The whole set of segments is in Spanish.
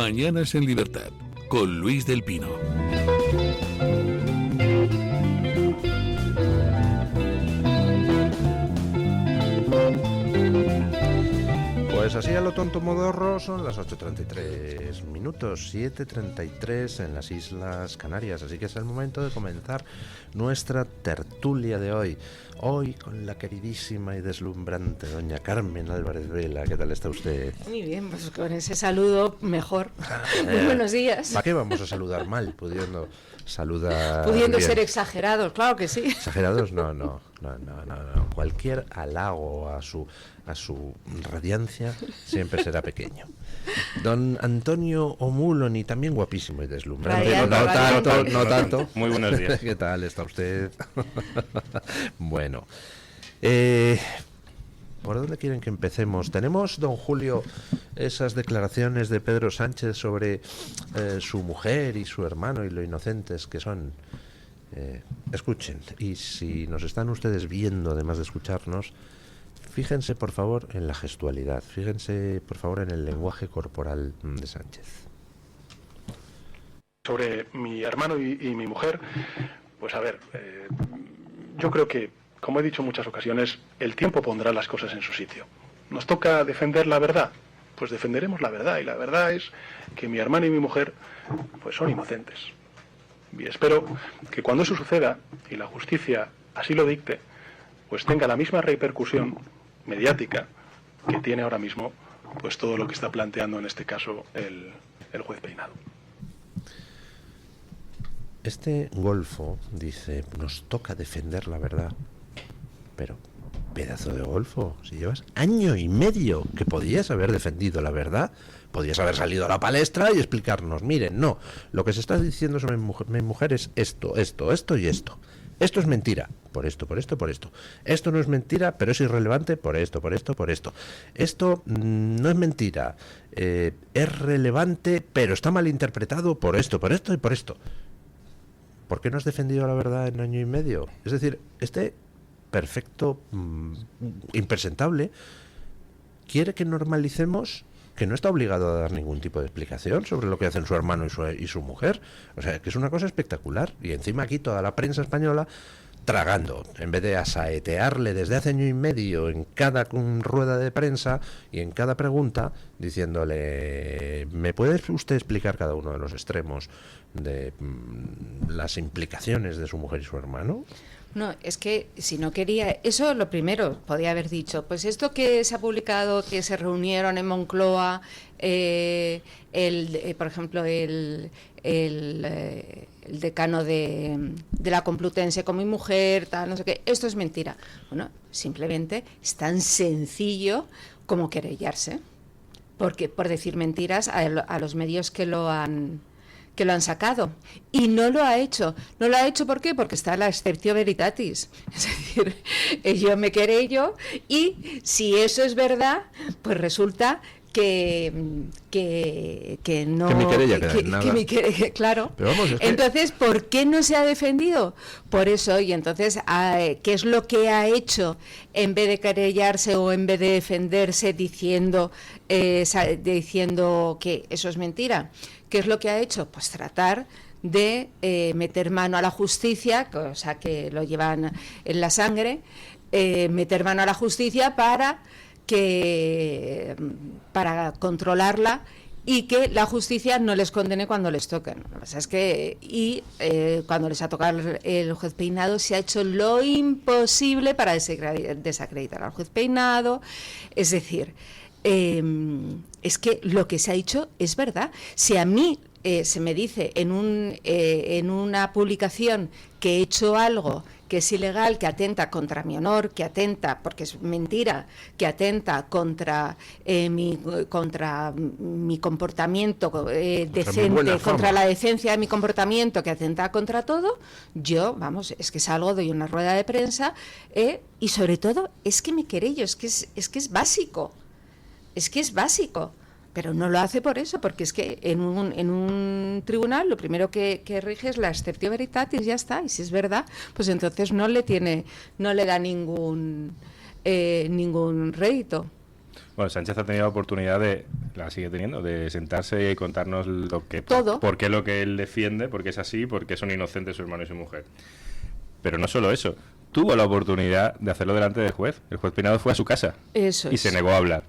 Mañanas en Libertad, con Luis del Pino. Pues así a lo tonto modorro son las 8:33 minutos, 7:33 en las Islas Canarias, así que es el momento de comenzar nuestra tertulia de hoy. Hoy con la queridísima y deslumbrante doña Carmen Álvarez Vela. ¿Qué tal está usted? Muy bien, pues con ese saludo mejor. Muy buenos días. ¿Para qué vamos a saludar mal, pudiendo saludar Pudiendo bien? ser exagerados, claro que sí. ¿Exagerados? No. Cualquier halago a su radiancia siempre será pequeño. Don Antonio O'Mulony, también guapísimo y deslumbrante. Radiante. No tanto. Muy buenos días. ¿Qué tal está usted? Bueno, ¿por dónde quieren que empecemos? Tenemos, don Julio, esas declaraciones de Pedro Sánchez sobre su mujer y su hermano y lo inocentes que son. Escuchen, y si nos están ustedes viendo, además de escucharnos, fíjense por favor en la gestualidad, fíjense por favor en el lenguaje corporal de Sánchez. Sobre mi hermano y mi mujer, pues a ver, yo creo que, como he dicho en muchas ocasiones, el tiempo pondrá las cosas en su sitio. ¿Nos toca defender la verdad? Pues defenderemos la verdad, y la verdad es que mi hermano y mi mujer pues son inocentes. Y espero que cuando eso suceda, y la justicia así lo dicte, pues tenga la misma repercusión mediática que tiene ahora mismo pues todo lo que está planteando en este caso el juez Peinado. Este golfo dice, nos toca defender la verdad, pero pedazo de golfo, si llevas año y medio que podías haber defendido la verdad, podías haber salido a la palestra y explicarnos, miren, no, lo que se está diciendo sobre mi mujer es esto y esto. Esto es mentira, por esto. Esto no es mentira, pero es irrelevante por esto. Esto no es mentira, es relevante, pero está mal interpretado por esto y por esto. ¿Por qué no has defendido la verdad en año y medio? Es decir, este perfecto impresentable quiere que normalicemos que no está obligado a dar ningún tipo de explicación sobre lo que hacen su hermano y su mujer. O sea, que es una cosa espectacular. Y encima aquí toda la prensa española tragando, en vez de asaetearle desde hace año y medio en cada rueda de prensa y en cada pregunta, diciéndole, ¿me puede usted explicar cada uno de los extremos de las implicaciones de su mujer y su hermano? No, es que si no quería, eso lo primero, podía haber dicho, pues esto que se ha publicado, que se reunieron en Moncloa, por ejemplo, el decano de la Complutense con mi mujer, tal, no sé qué, esto es mentira. Bueno, simplemente es tan sencillo como querellarse, porque por decir mentiras a los medios que lo han sacado, y no lo ha hecho. ¿Por qué? Porque está la exceptio veritatis, es decir, yo me querello y si eso es verdad, pues resulta que no, que mi querella queda en nada. Claro. Pero vamos, es que... Entonces, ¿por qué no se ha defendido? Por eso, y entonces, ¿qué es lo que ha hecho en vez de querellarse o en vez de defenderse diciendo que eso es mentira? ¿Qué es lo que ha hecho? Pues tratar de meter mano a la justicia, cosa que lo llevan en la sangre, meter mano a la justicia para controlarla y que la justicia no les condene cuando les toquen. Lo que pasa es que cuando les ha tocado el juez Peinado se ha hecho lo imposible para desacreditar al juez Peinado. Es decir, es que lo que se ha dicho es verdad. Si a mí se me dice en una publicación que he hecho algo que es ilegal, que atenta contra mi honor, que atenta, porque es mentira, que atenta contra mi comportamiento decente, contra la decencia de mi comportamiento, que atenta contra todo, yo, vamos, es que salgo, doy una rueda de prensa y sobre todo es que me querello, es que es básico. Es que es básico, pero no lo hace por eso, porque es que en un tribunal lo primero que rige es la exceptio veritatis, ya está, y si es verdad, pues entonces no le da ningún rédito. Bueno, Sánchez ha tenido la oportunidad la sigue teniendo, de sentarse y contarnos lo que... Todo. Por qué lo que él defiende, por qué es así, por qué son inocentes su hermano y su mujer. Pero no solo eso, tuvo la oportunidad de hacerlo delante del juez. El juez Peinado fue a su casa Eso y es. se negó a hablar.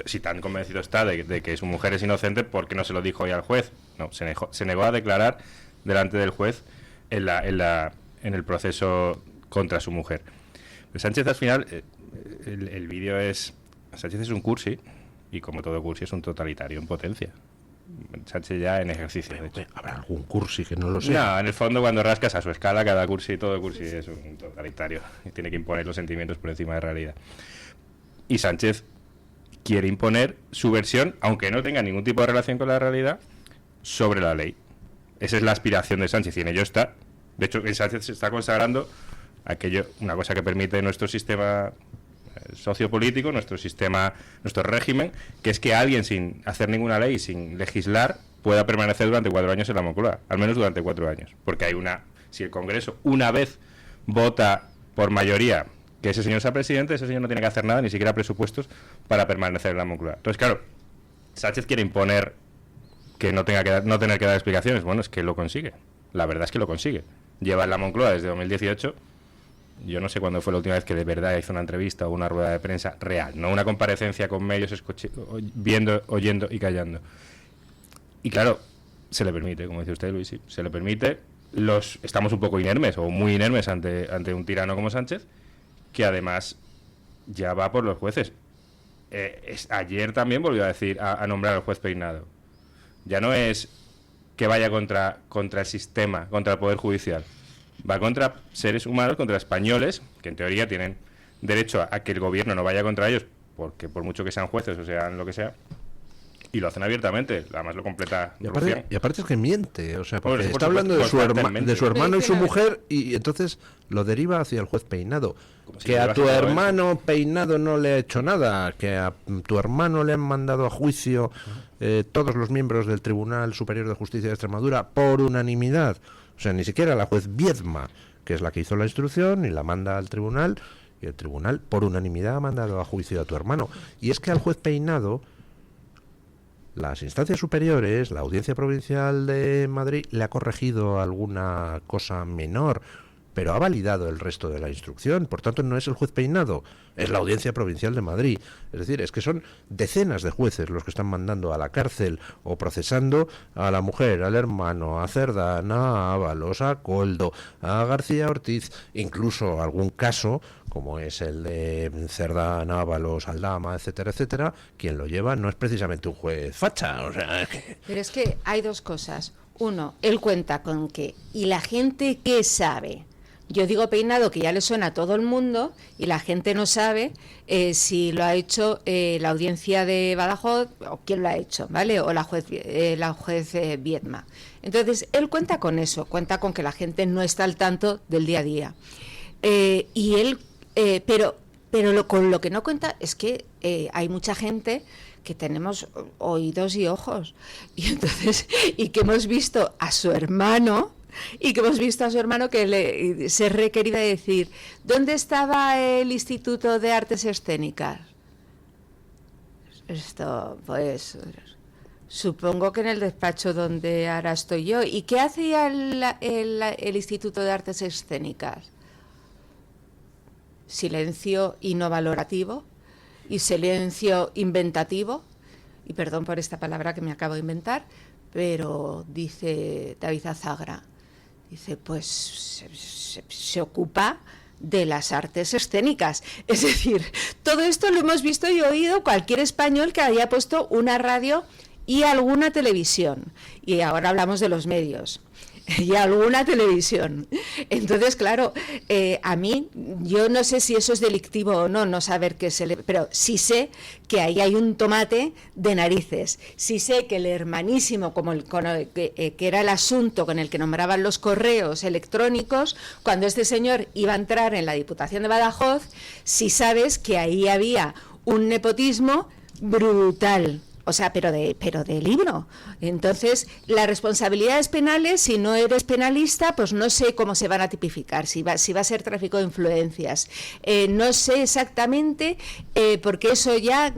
Si tan convencido está de que su mujer es inocente, ¿por qué no se lo dijo hoy al juez? No, se negó a declarar delante del juez en el proceso contra su mujer. Pero Sánchez al final, el vídeo es... Sánchez es un cursi, y como todo cursi es un totalitario en potencia. Sánchez ya en ejercicio, de hecho. ¿Habrá algún cursi que no lo sé? No, en el fondo cuando rascas a su escala, cada cursi, todo cursi es un totalitario. Y tiene que imponer los sentimientos por encima de la realidad. Y Sánchez quiere imponer su versión, aunque no tenga ningún tipo de relación con la realidad, sobre la ley. Esa es la aspiración de Sánchez, y en ello está. De hecho, en Sánchez se está consagrando una cosa que permite nuestro sistema sociopolítico, nuestro sistema, nuestro régimen, que es que alguien sin hacer ninguna ley, sin legislar, pueda permanecer durante 4 años en la Moncloa, al menos durante 4 años, porque si el Congreso una vez vota por mayoría que ese señor sea presidente, ese señor no tiene que hacer nada, ni siquiera presupuestos, para permanecer en la Moncloa. Entonces, claro, Sánchez quiere imponer que no tener que dar explicaciones. Bueno, es que lo consigue, la verdad es que lo consigue. Lleva en la Moncloa desde 2018. Yo no sé cuándo fue la última vez que de verdad hizo una entrevista o una rueda de prensa real, no una comparecencia con medios viendo, oyendo y callando. Y claro, se le permite, como dice usted, Luis, sí, se le permite. Estamos un poco inermes o muy inermes ante un tirano como Sánchez, que además ya va por los jueces. Ayer también volvió a decir, a nombrar al juez Peinado. Ya no es que vaya contra el sistema, contra el Poder Judicial. Va contra seres humanos, contra españoles, que en teoría tienen derecho a que el gobierno no vaya contra ellos, porque por mucho que sean jueces o sean lo que sea, y lo hacen abiertamente, además lo completa Rufián. Y aparte es que miente, o sea, porque Por está hablando de su hermano y su Pero, mujer, y entonces lo deriva hacia el juez Peinado. Si Que a llevas tu todo hermano Peinado no le ha hecho nada, que a tu hermano le han mandado a juicio todos los miembros del Tribunal Superior de Justicia de Extremadura por unanimidad. O sea, ni siquiera la juez Viedma, que es la que hizo la instrucción y la manda al tribunal, y el tribunal por unanimidad ha mandado a juicio a tu hermano. Y es que al juez Peinado, las instancias superiores, la Audiencia Provincial de Madrid, le ha corregido alguna cosa menor, pero ha validado el resto de la instrucción. Por tanto, no es el juez Peinado, es la Audiencia Provincial de Madrid. Es decir, es que son decenas de jueces los que están mandando a la cárcel o procesando a la mujer, al hermano, a Cerdán, a Ábalos, a Coldo, a García Ortiz, incluso algún caso, como es el de Cerdán, Ábalos, Aldama, etcétera, etcétera, quien lo lleva no es precisamente un juez facha. O sea, Pero es que hay dos cosas. Uno, él cuenta con que, y la gente que sabe... Yo digo Peinado, que ya le suena a todo el mundo, y la gente no sabe si lo ha hecho la audiencia de Badajoz o quién lo ha hecho, ¿vale? O la juez Viedma. Entonces, él cuenta con eso, cuenta con que la gente no está al tanto del día a día. Y él, con lo que no cuenta es que hay mucha gente que tenemos oídos y ojos, y entonces, y que hemos visto a su hermano... Y que hemos visto a su hermano que se requería decir, ¿dónde estaba el Instituto de Artes Escénicas? Esto, pues, supongo que en el despacho donde ahora estoy yo. ¿Y qué hacía el Instituto de Artes Escénicas? Silencio y no valorativo, y silencio inventativo, y perdón por esta palabra que me acabo de inventar, pero dice David Azagra, dice, pues se ocupa de las artes escénicas. Es decir, todo esto lo hemos visto y oído cualquier español que haya puesto una radio y alguna televisión. Y ahora hablamos de los medios. Y alguna televisión. Entonces, claro, a mí, yo no sé si eso es delictivo o no saber qué se le... Pero sí sé que ahí hay un tomate de narices. Sí sé que el hermanísimo, que era el asunto con el que nombraban los correos electrónicos, cuando este señor iba a entrar en la Diputación de Badajoz, sí sabes que ahí había un nepotismo brutal. O sea, pero de libro. Entonces, las responsabilidades penales, si no eres penalista, pues no sé cómo se van a tipificar, si va a ser tráfico de influencias. No sé exactamente, porque eso ya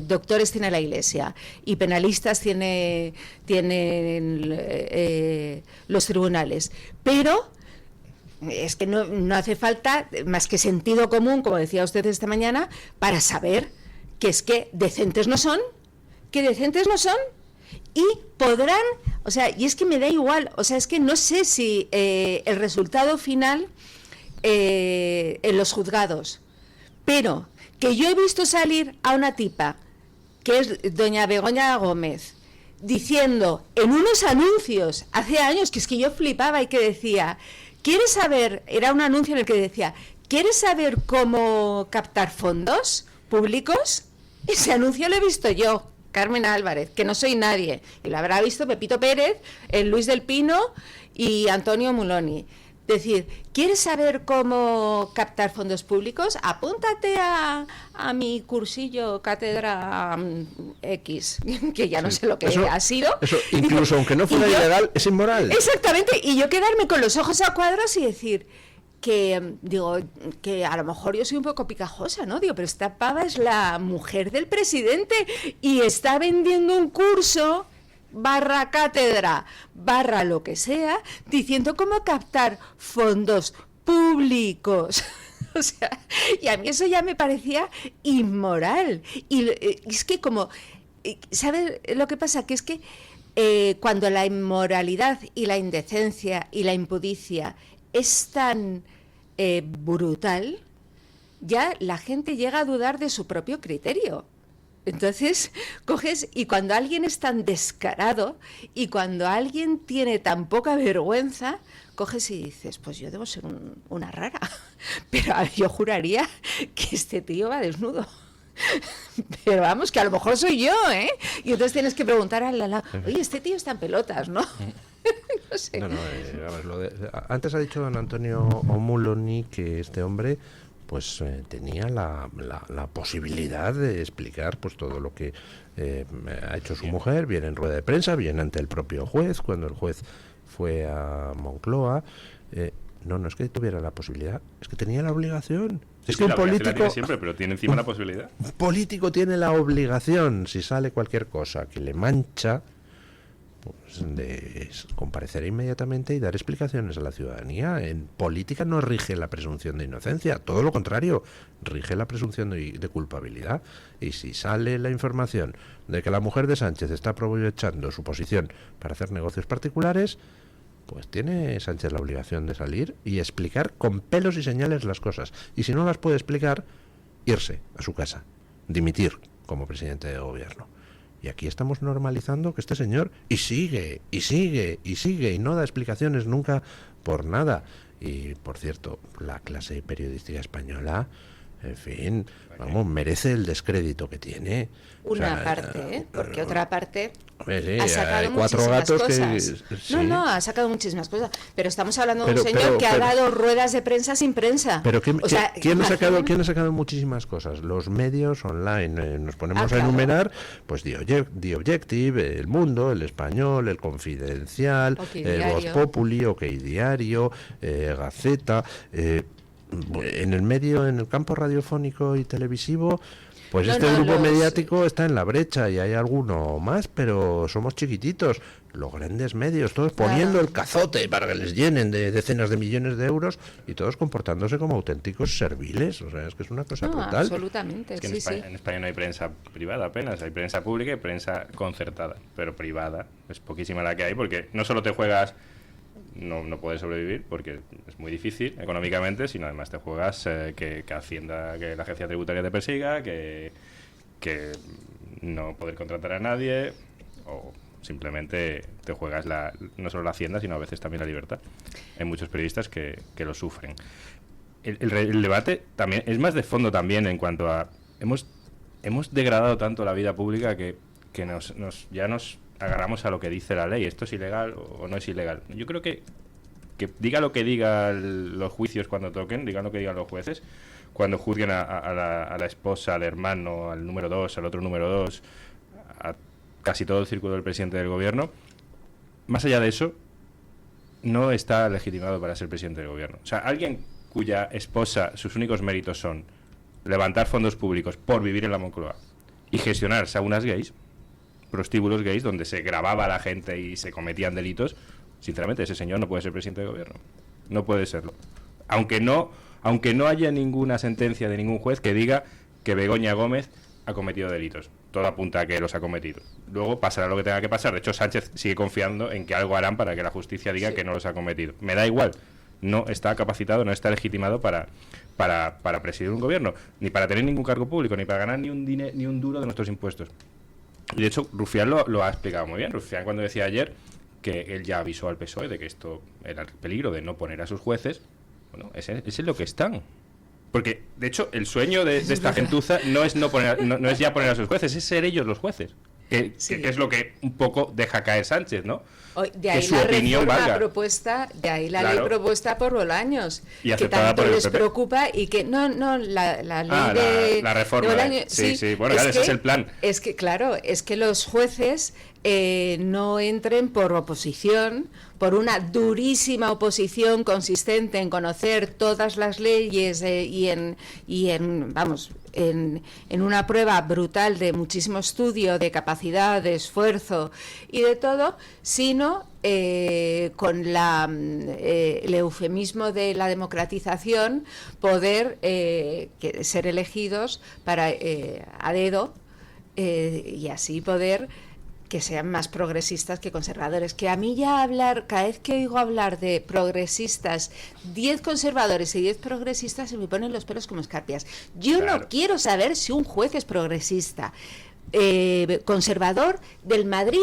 doctores tiene la Iglesia y penalistas tienen los tribunales. Pero es que no hace falta más que sentido común, como decía usted esta mañana, para saber que es que decentes no son, y podrán, o sea, y es que me da igual, o sea, es que no sé si el resultado final en los juzgados, pero que yo he visto salir a una tipa, que es doña Begoña Gómez, diciendo en unos anuncios, hace años, que es que yo flipaba y que decía, ¿quieres saber? Era un anuncio en el que decía, ¿quieres saber cómo captar fondos públicos? Ese anuncio lo he visto yo, Carmen Álvarez, que no soy nadie, y lo habrá visto Pepito Pérez, Luis del Pino y Antonio Muloni. Decir, ¿quieres saber cómo captar fondos públicos? Apúntate a mi cursillo Cátedra X, que ya no sé lo que ha sido. Eso, incluso aunque no fuera ilegal, es inmoral. Exactamente, y yo quedarme con los ojos a cuadros y decir que, digo, que a lo mejor yo soy un poco picajosa, ¿no? Digo, pero esta pava es la mujer del presidente y está vendiendo un curso / cátedra / lo que sea, diciendo cómo captar fondos públicos. O sea, y a mí eso ya me parecía inmoral. Y es que como, ¿sabes lo que pasa? Que es que cuando la inmoralidad y la indecencia y la impudicia es tan brutal, ya la gente llega a dudar de su propio criterio. Entonces, coges, y cuando alguien es tan descarado y cuando alguien tiene tan poca vergüenza, coges y dices, pues yo debo ser una rara. Pero yo juraría que este tío va desnudo. Pero vamos, que a lo mejor soy yo, ¿eh? Y entonces tienes que preguntar al lado, oye, este tío está en pelotas, ¿no? No sé. Antes ha dicho don Antonio Omuloni que este hombre pues tenía la posibilidad de explicar pues todo lo que ha hecho su mujer, bien en rueda de prensa, bien ante el propio juez, cuando el juez fue a Moncloa. No es que tuviera la posibilidad, es que tenía la obligación. Es que un político tiene siempre, pero tiene encima la posibilidad. Un político tiene la obligación, si sale cualquier cosa que le mancha, pues de comparecer inmediatamente y dar explicaciones a la ciudadanía. En política no rige la presunción de inocencia, todo lo contrario, rige la presunción de culpabilidad. Y si sale la información de que la mujer de Sánchez está aprovechando su posición para hacer negocios particulares, pues tiene Sánchez la obligación de salir y explicar con pelos y señales las cosas. Y si no las puede explicar, irse a su casa, dimitir como presidente de gobierno. Y aquí estamos normalizando que este señor y sigue y no da explicaciones nunca por nada. Y por cierto, la clase periodística española, en fin, vamos, merece el descrédito que tiene. Una parte, porque otra parte sí, ha sacado cuatro gatos cosas. Sí. No, ha sacado muchísimas cosas. Pero estamos hablando de un señor que ha dado ruedas de prensa sin prensa. Pero ¿quién ha sacado muchísimas cosas? Los medios online. Nos ponemos a enumerar, pues The Objective, El Mundo, El Español, El Confidencial, Voz Populi, OK Diario, Gaceta. En el medio, en el campo radiofónico y televisivo, pues grupo mediático está en la brecha y hay alguno más, pero somos chiquititos. Los grandes medios, todos poniendo el cazote para que les llenen de decenas de millones de euros y todos comportándose como auténticos serviles. O sea, es que es una cosa brutal. Absolutamente, es que en España no hay prensa privada apenas, hay prensa pública y prensa concertada, pero privada es poquísima la que hay, porque no solo te juegas... No puedes sobrevivir porque es muy difícil económicamente, sino además te juegas que Hacienda, que la agencia tributaria te persiga, que no poder contratar a nadie, o simplemente te juegas no solo la Hacienda, sino a veces también la libertad. Hay muchos periodistas que lo sufren. El debate también es más de fondo también en cuanto a... Hemos degradado tanto la vida pública que ya nos agarramos a lo que dice la ley. ¿Esto es ilegal o no es ilegal? Yo creo que que diga lo que diga los juicios cuando toquen, digan lo que digan los jueces, cuando juzguen a la esposa, al hermano, al número 2, al otro número 2, a casi todo el círculo del presidente del gobierno, más allá de eso, no está legitimado para ser presidente del gobierno. O sea, alguien cuya esposa, sus únicos méritos son levantar fondos públicos por vivir en la Moncloa y gestionar saunas gays, prostíbulos gays, donde se grababa a la gente y se cometían delitos, sinceramente, ese señor no puede ser presidente del gobierno. No puede serlo. Aunque no haya ninguna sentencia de ningún juez que diga que Begoña Gómez ha cometido delitos. Todo apunta a que los ha cometido. Luego pasará lo que tenga que pasar. De hecho, Sánchez sigue confiando en que algo harán para que la justicia diga que no los ha cometido. Me da igual. No está capacitado, no está legitimado para presidir un gobierno, ni para tener ningún cargo público, ni para ganar ni un duro de nuestros impuestos. Y de hecho, Rufián lo ha explicado muy bien. Rufián, cuando decía ayer que él ya avisó al PSOE de que esto era el peligro de no poner a sus jueces, bueno, ese es lo que están. Porque, de hecho, el sueño de esta gentuza no es ya poner a sus jueces, es ser ellos los jueces. Que es lo que un poco deja caer Sánchez, ¿no? De ahí que su la opinión reforma valga. propuesta, de ahí la Claro. ley propuesta por Bolaños, Y que aceptada tanto por el les PP. preocupa y que la ley de la reforma, de Bolaños, sí, bueno, claro, ese es el plan. Es que claro, es que los jueces no entren por oposición, por una durísima oposición consistente en conocer todas las leyes y en una prueba brutal de muchísimo estudio, de capacidad, de esfuerzo y de todo, sino con el eufemismo de la democratización, poder ser elegidos a dedo y así poder que sean más progresistas que conservadores. Que a mí ya cada vez que oigo hablar de progresistas, 10 conservadores y 10 progresistas, se me ponen los pelos como escarpias. Yo Claro. no quiero saber si un juez es conservador del Madrid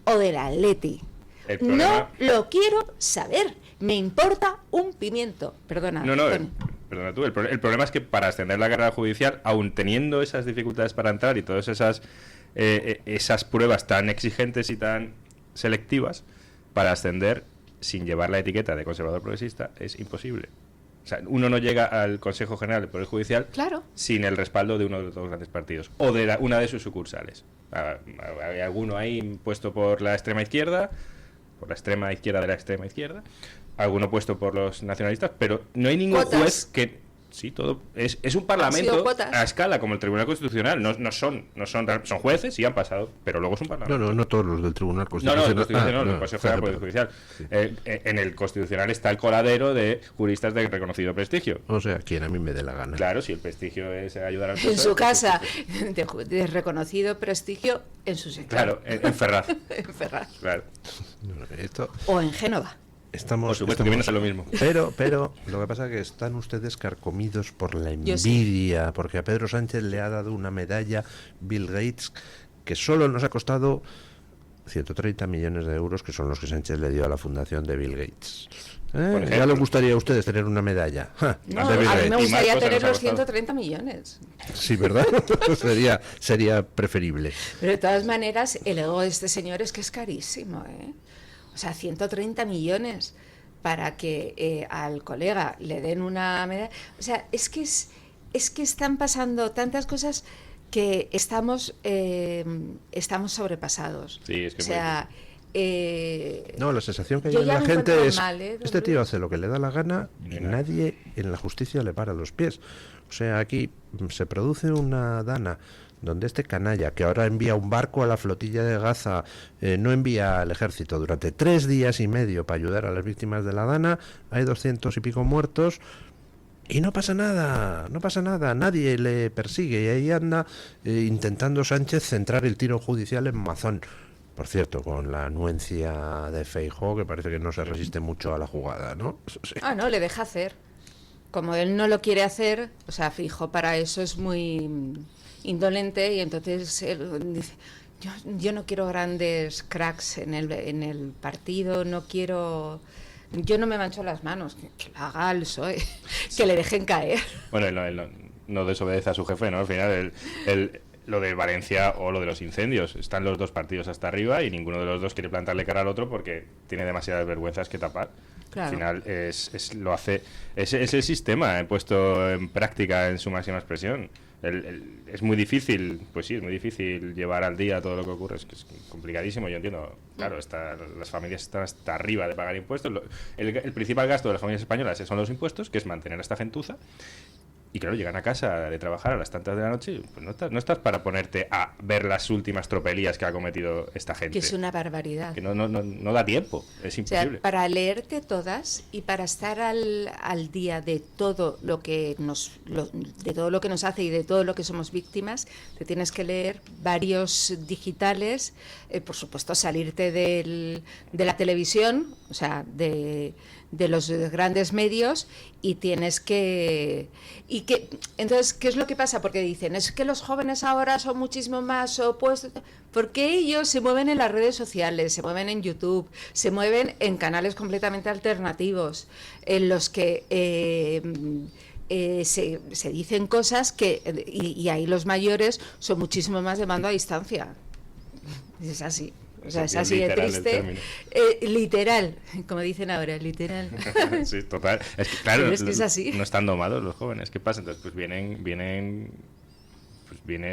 o del Atleti. El problema- No lo quiero saber. Me importa un pimiento. Perdona. No, Tony. perdona tú. El problema es que para ascender la carrera judicial, aun teniendo esas dificultades para entrar y todas esas pruebas tan exigentes y tan selectivas, para ascender sin llevar la etiqueta de conservador progresista es imposible. O sea, uno no llega al Consejo General del Poder Judicial Claro. sin el respaldo de uno de los dos grandes partidos o de una de sus sucursales. Hay alguno ahí puesto por la extrema izquierda, por la extrema izquierda de la extrema izquierda, alguno puesto por los nacionalistas, pero no hay ningún Cuotas. juez que... Sí, todo es un sido parlamento cuotas. a escala como el Tribunal Constitucional. Son jueces, sí han pasado, pero luego es un parlamento. No todos los del Tribunal No, Constitucional. el Constitucional no, el Consejo General del perdón. Poder Judicial. En el Constitucional está el coladero de juristas de reconocido prestigio. O sea, quien a mí me dé la gana. Claro, si el prestigio es ayudar al En PSOE, su pues, casa, de reconocido prestigio en su sector. Claro, en Ferraz. En Ferraz. Claro. Esto O en Génova. estamos. Por supuesto que viene a ser lo mismo. Pero lo que pasa es que están ustedes carcomidos por la Yo sí. envidia, porque a Pedro Sánchez le ha dado una medalla Bill Gates que solo nos ha costado 130 millones de euros, que son los que Sánchez le dio a la fundación de Bill Gates. Por Ya ejemplo. les gustaría a ustedes tener una medalla. Ja, No, de Bill a mí Gates. me Y gustaría más cosas tener nos ha los costado. 130 millones. Sí, ¿verdad? sería preferible. Pero de todas maneras, el ego de este señor es que es carísimo, ¿eh? O sea, 130 millones para que al colega le den una medalla. O sea, es que están pasando tantas cosas que estamos sobrepasados. Sí, es que o sea, No, la sensación que hay Yo en ya la me gente encuentro es, mal, ¿eh, don este tío Luis? hace lo que le da la gana y Mira. nadie en la justicia le para los pies. O sea, aquí se produce una dana donde este canalla, que ahora envía un barco a la flotilla de Gaza, no envía al ejército durante 3 días y medio para ayudar a las víctimas de la dana, hay 200 y pico muertos, y no pasa nada, nadie le persigue, y ahí anda intentando Sánchez centrar el tiro judicial en Mazón. Por cierto, con la anuencia de Feijóo, que parece que no se resiste mucho a la jugada, ¿no? Sí. no, le deja hacer. Como él no lo quiere hacer, o sea, fijo, para eso es muy indolente, y entonces él dice, yo no quiero grandes cracks en el partido, yo no me mancho las manos, que lo haga el PSOE, que le dejen caer. Bueno, él no desobedece a su jefe, ¿no? Al final, lo de Valencia o lo de los incendios, están los dos partidos hasta arriba y ninguno de los dos quiere plantarle cara al otro porque tiene demasiadas vergüenzas que tapar. Claro. Al final es el sistema puesto en práctica en su máxima expresión. Es muy difícil, pues sí, es muy difícil llevar al día todo lo que ocurre, es que es complicadísimo, yo entiendo. Claro, las familias están hasta arriba de pagar impuestos. El principal gasto de las familias españolas son los impuestos, que es mantener a esta gentuza. Y claro, llegan a casa de trabajar a las tantas de la noche, y pues no estás para ponerte a ver las últimas tropelías que ha cometido esta gente. Que es una barbaridad. Que no da tiempo, es imposible. O sea, para leerte todas y para estar al día de todo lo que de todo lo que nos hace y de todo lo que somos víctimas, te tienes que leer varios digitales, por supuesto salirte de la televisión, o sea, de los grandes medios, y tienes que... Entonces, ¿qué es lo que pasa? Porque dicen, es que los jóvenes ahora son muchísimo más opuestos, porque ellos se mueven en las redes sociales, se mueven en YouTube, se mueven en canales completamente alternativos, en los que se dicen cosas que... Y ahí los mayores son muchísimo más de mando a distancia. Es así. O sea, es así de triste. Literal, como dicen ahora, literal. Sí, total. Es que, claro, es que es así. No están domados los jóvenes. ¿Qué pasa? Entonces, pues vienen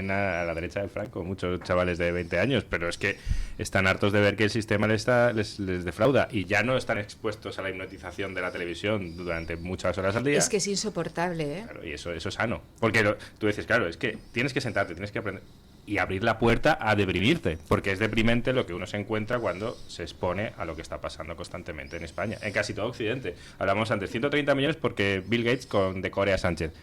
a la derecha de Franco, muchos chavales de 20 años, pero es que están hartos de ver que el sistema les defrauda, y ya no están expuestos a la hipnotización de la televisión durante muchas horas al día. Es que es insoportable, ¿eh? Claro, y eso es sano. Porque tú dices, claro, es que tienes que sentarte, tienes que aprender y abrir la puerta a deprimirte, porque es deprimente lo que uno se encuentra cuando se expone a lo que está pasando constantemente en España, en casi todo Occidente. Hablamos antes, 130 millones porque Bill Gates condecore a Sánchez.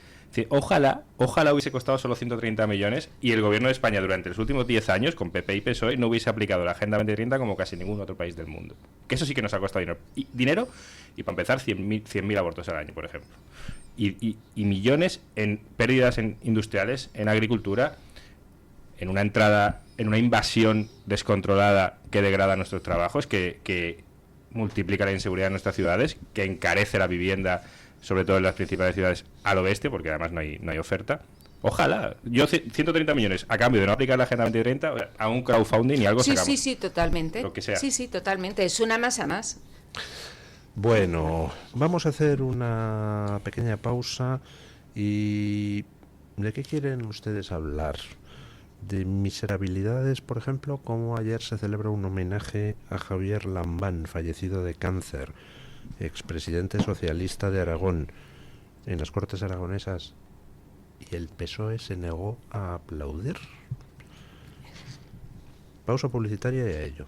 Ojalá hubiese costado solo 130 millones y el gobierno de España durante los últimos 10 años, con PP y PSOE, no hubiese aplicado la Agenda 2030 como casi ningún otro país del mundo. Que eso sí que nos ha costado dinero y para empezar 100.000 abortos al año, por ejemplo. Y millones en pérdidas industriales, en agricultura, en una invasión descontrolada que degrada nuestros trabajos, que multiplica la inseguridad en nuestras ciudades, que encarece la vivienda, sobre todo en las principales ciudades al oeste, porque además no hay oferta. Ojalá. Yo 130 millones a cambio de no aplicar la Agenda 2030 a un crowdfunding y algo sacamos. Sí, totalmente. Lo que sea. Sí, totalmente. Es una masa más. Bueno, vamos a hacer una pequeña pausa. ¿Y de qué quieren ustedes hablar? ¿De miserabilidades, por ejemplo? Como ayer se celebra un homenaje a Javier Lambán, fallecido de cáncer, expresidente socialista de Aragón, en las Cortes Aragonesas, y el PSOE se negó a aplaudir. Pausa publicitaria y a ello.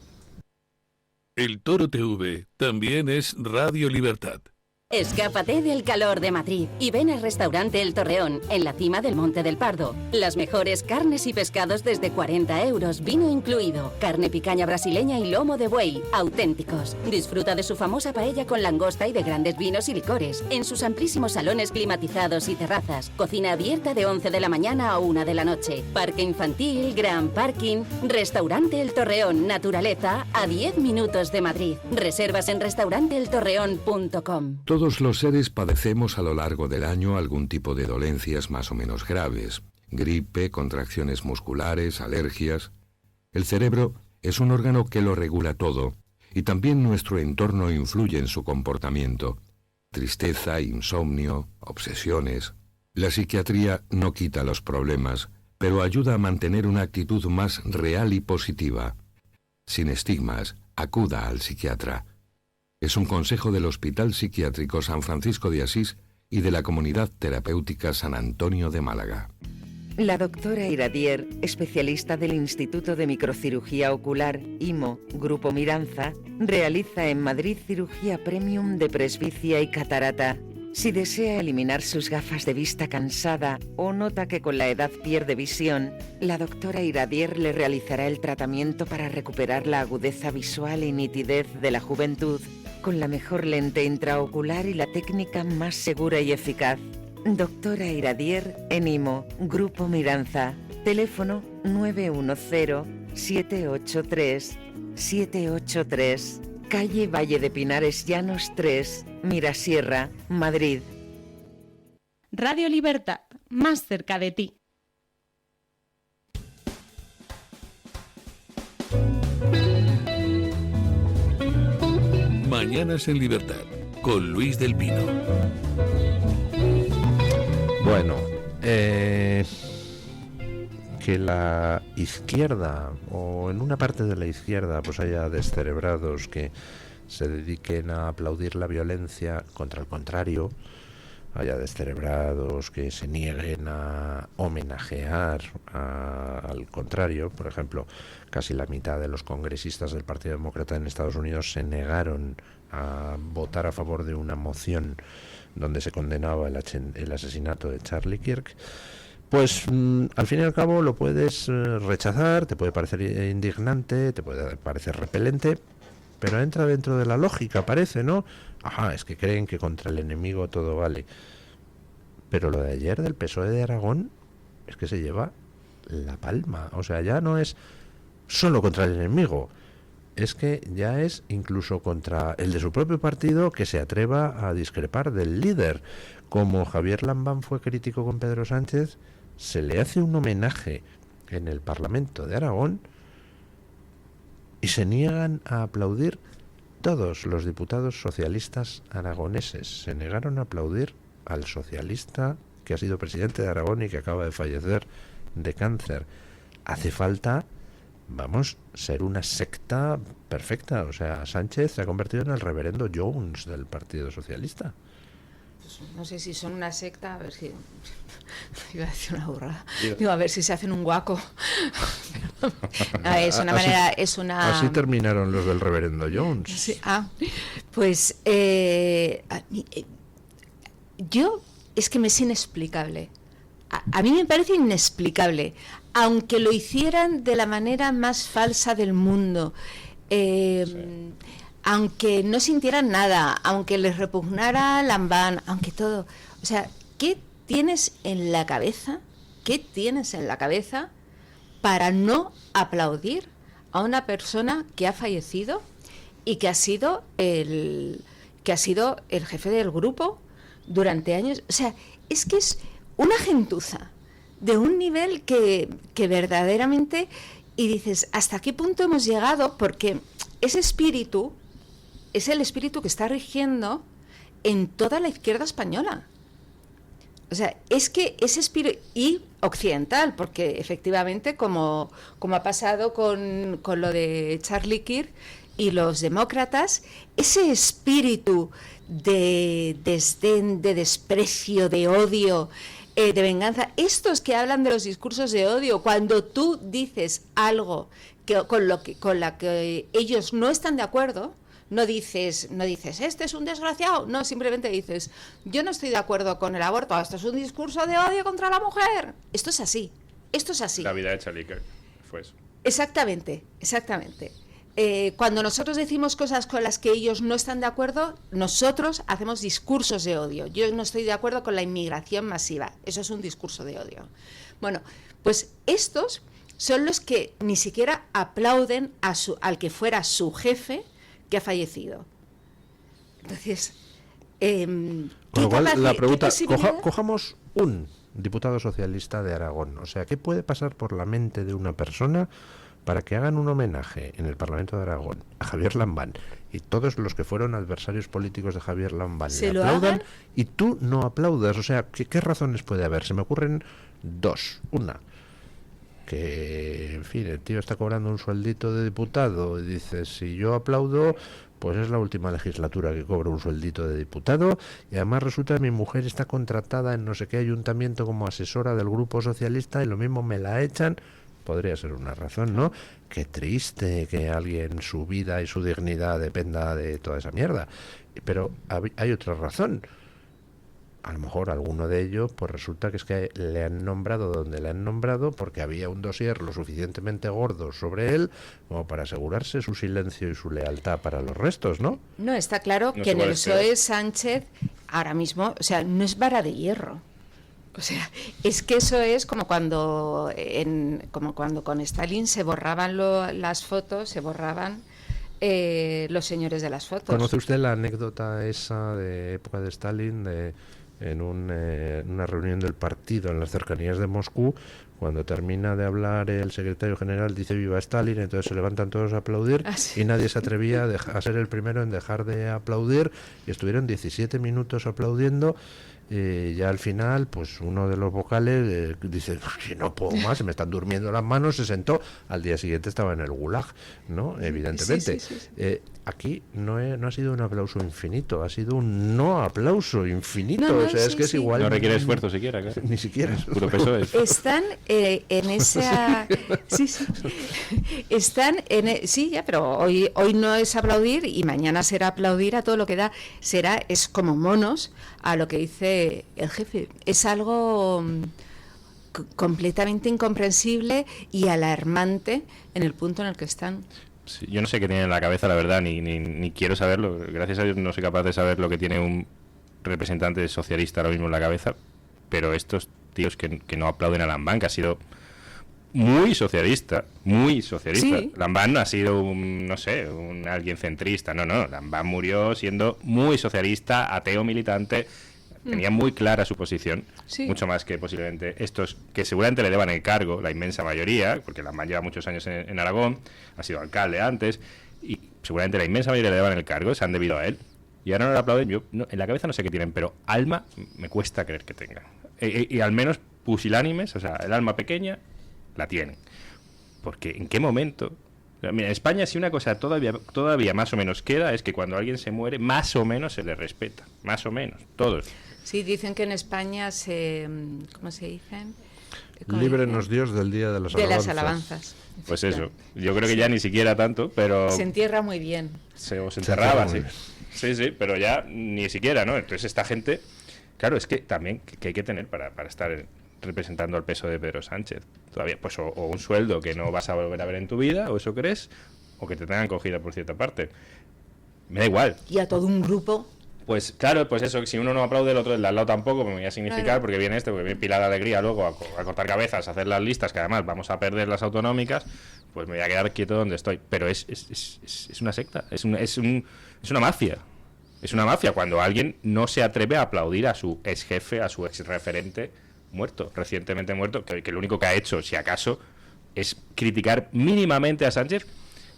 El Toro TV también es Radio Libertad. Escápate del calor de Madrid y ven al restaurante El Torreón, en la cima del Monte del Pardo. Las mejores carnes y pescados desde 40 euros, vino incluido. Carne picaña brasileña y lomo de buey, auténticos. Disfruta de su famosa paella con langosta y de grandes vinos y licores. En sus amplísimos salones climatizados y terrazas. Cocina abierta de 11 de la mañana a 1 de la noche. Parque infantil, gran parking. Restaurante El Torreón, naturaleza, a 10 minutos de Madrid. Reservas en restauranteeltorreón.com. Todos los seres padecemos a lo largo del año algún tipo de dolencias más o menos graves. Gripe, contracciones musculares, alergias. El cerebro es un órgano que lo regula todo, y también nuestro entorno influye en su comportamiento. Tristeza, insomnio, obsesiones. La psiquiatría no quita los problemas, pero ayuda a mantener una actitud más real y positiva. Sin estigmas, acuda al psiquiatra. Es un consejo del Hospital Psiquiátrico San Francisco de Asís y de la Comunidad Terapéutica San Antonio de Málaga. La doctora Iradier, especialista del Instituto de Microcirugía Ocular, IMO, Grupo Miranza, realiza en Madrid cirugía premium de presbicia y catarata. Si desea eliminar sus gafas de vista cansada o nota que con la edad pierde visión, la doctora Iradier le realizará el tratamiento para recuperar la agudeza visual y nitidez de la juventud, con la mejor lente intraocular y la técnica más segura y eficaz. Doctora Iradier en IMO, Grupo Miranza. Teléfono 910-783-783. Calle Valle de Pinares Llanos 3, Mirasierra, Madrid. Radio Libertad, más cerca de ti. Mañanas en Libertad, con Luis del Pino. Bueno, que la izquierda, o en una parte de la izquierda, pues haya descerebrados que se dediquen a aplaudir la violencia contra el contrario, haya descerebrados que se nieguen a homenajear al contrario. Por ejemplo, casi la mitad de los congresistas del Partido Demócrata en Estados Unidos se negaron a votar a favor de una moción donde se condenaba el asesinato de Charlie Kirk. Pues al fin y al cabo lo puedes rechazar, te puede parecer indignante, te puede parecer repelente, pero entra dentro de la lógica, parece, ¿no? Ajá, es que creen que contra el enemigo todo vale. Pero lo de ayer del PSOE de Aragón es que se lleva la palma. O sea, ya no es solo contra el enemigo, es que ya es incluso contra el de su propio partido, que se atreva a discrepar del líder. Como Javier Lambán fue crítico con Pedro Sánchez, se le hace un homenaje en el Parlamento de Aragón y se niegan a aplaudir todos los diputados socialistas aragoneses. Se negaron a aplaudir al socialista que ha sido presidente de Aragón y que acaba de fallecer de cáncer. Hace falta, vamos, ser una secta perfecta. O sea, Sánchez se ha convertido en el reverendo Jones del Partido Socialista. Pues no sé si son una secta, a ver si... Iba a decir una burrada. Digo, a ver si se hacen un guaco. No, es una manera, es una... Así terminaron los del reverendo Jones. Sí, pues yo es que me es inexplicable. A mí me parece inexplicable, aunque lo hicieran de la manera más falsa del mundo, aunque no sintieran nada, aunque les repugnara Lambán, aunque todo. O sea, ¿qué tienes en la cabeza? ¿Qué tienes en la cabeza para no aplaudir a una persona que ha fallecido y que ha sido el jefe del grupo durante años? O sea, es que es una gentuza de un nivel que verdaderamente, y dices, ¿hasta qué punto hemos llegado? Porque ese espíritu es el espíritu que está rigiendo en toda la izquierda española. O sea, es que ese espíritu, y occidental, porque efectivamente, como ha pasado con lo de Charlie Kirk y los demócratas, ese espíritu de desdén, de desprecio, de odio, de venganza, estos que hablan de los discursos de odio, cuando tú dices algo con la que ellos no están de acuerdo, no dices, este es un desgraciado, no, simplemente dices, yo no estoy de acuerdo con el aborto, esto es un discurso de odio contra la mujer. Esto es así. La vida de Charlie Kirk fue eso. Exactamente. Cuando nosotros decimos cosas con las que ellos no están de acuerdo, nosotros hacemos discursos de odio. Yo no estoy de acuerdo con la inmigración masiva, eso es un discurso de odio. Bueno, pues estos son los que ni siquiera aplauden al que fuera su jefe que ha fallecido. Entonces, con lo cual, la pregunta, cojamos un diputado socialista de Aragón. O sea, ¿qué puede pasar por la mente de una persona para que hagan un homenaje en el Parlamento de Aragón a Javier Lambán y todos los que fueron adversarios políticos de Javier Lambán le aplaudan y tú no aplaudas? O sea, ¿qué razones puede haber? Se me ocurren dos. Una, que, en fin, el tío está cobrando un sueldito de diputado y dice, si yo aplaudo, pues es la última legislatura que cobro un sueldito de diputado, y además resulta que mi mujer está contratada en no sé qué ayuntamiento como asesora del Grupo Socialista y lo mismo me la echan. Podría ser una razón, ¿no? Qué triste que alguien, su vida y su dignidad dependa de toda esa mierda. Pero hay otra razón. A lo mejor alguno de ellos, pues resulta que es que le han nombrado donde le han nombrado porque había un dossier lo suficientemente gordo sobre él como para asegurarse su silencio y su lealtad para los restos, ¿no? No, está claro que en el PSOE Sánchez ahora mismo, o sea, no es vara de hierro. O sea, es que eso es como cuando con Stalin se borraban las fotos, se borraban los señores de las fotos. ¿Conoce usted la anécdota esa de época de Stalin de en una reunión del partido en las cercanías de Moscú. Cuando termina de hablar el secretario general, dice viva Stalin, entonces se levantan todos a aplaudir y nadie se atrevía a ser el primero en dejar de aplaudir, y estuvieron 17 minutos aplaudiendo. Ya al final, pues uno de los vocales dice, si no puedo más, se me están durmiendo las manos, se sentó. Al día siguiente estaba en el gulag, ¿no? Evidentemente. Sí. Aquí no ha sido un aplauso infinito, ha sido un no aplauso infinito. No, o sea, es que es igual. No requiere esfuerzo siquiera, claro. Ni siquiera. Puro peso es. Están en esa... Sí. Están en... Sí, ya, pero hoy no es aplaudir y mañana será aplaudir a todo lo que da. Es como monos a lo que dice el jefe. Es algo completamente incomprensible y alarmante en el punto en el que están. Sí, yo no sé qué tiene en la cabeza, la verdad, ni quiero saberlo. Gracias a Dios no soy capaz de saber lo que tiene un representante socialista ahora mismo en la cabeza, pero estos tíos que no aplauden a Lambán, que ha sido muy socialista. Sí. Lambán no ha sido alguien centrista, no, Lambán murió siendo muy socialista, ateo militante, tenía muy clara su posición, mucho más que posiblemente estos que seguramente le deban el cargo, la inmensa mayoría, porque Lambán lleva muchos años en Aragón, ha sido alcalde antes, y seguramente la inmensa mayoría le deban el cargo, se han debido a él, y ahora no le aplauden. Yo en la cabeza no sé qué tienen, pero alma me cuesta creer que tengan, y al menos pusilánimes, o sea, el alma pequeña la tienen, porque en qué momento... Mira, en España, si una cosa todavía más o menos queda, es que cuando alguien se muere, más o menos se le respeta, más o menos, todos. Sí, dicen que en España ¿cómo se dicen? Líbrenos Dios del día de las alabanzas. De las alabanzas. Pues eso, yo creo que ya ni siquiera tanto, pero... Se entierra muy bien. Se enterraba, sí. Sí, pero ya ni siquiera, ¿no? Entonces esta gente, claro, es que también que hay que tener para estar representando al peso de Pedro Sánchez todavía, pues o un sueldo que no vas a volver a ver en tu vida, o eso crees, o que te tengan cogida por cierta parte. Me da igual. Y a todo un grupo... Pues claro, pues eso, si uno no aplaude, el otro del de al lado tampoco, me voy a significar, claro. porque viene porque viene Pilar de Alegría luego a cortar cabezas, a hacer las listas, que además vamos a perder las autonómicas, pues me voy a quedar quieto donde estoy. Pero es una secta, es una mafia. Es una mafia cuando alguien no se atreve a aplaudir a su ex jefe, a su ex referente muerto, recientemente muerto, que lo único que ha hecho, si acaso, es criticar mínimamente a Sánchez,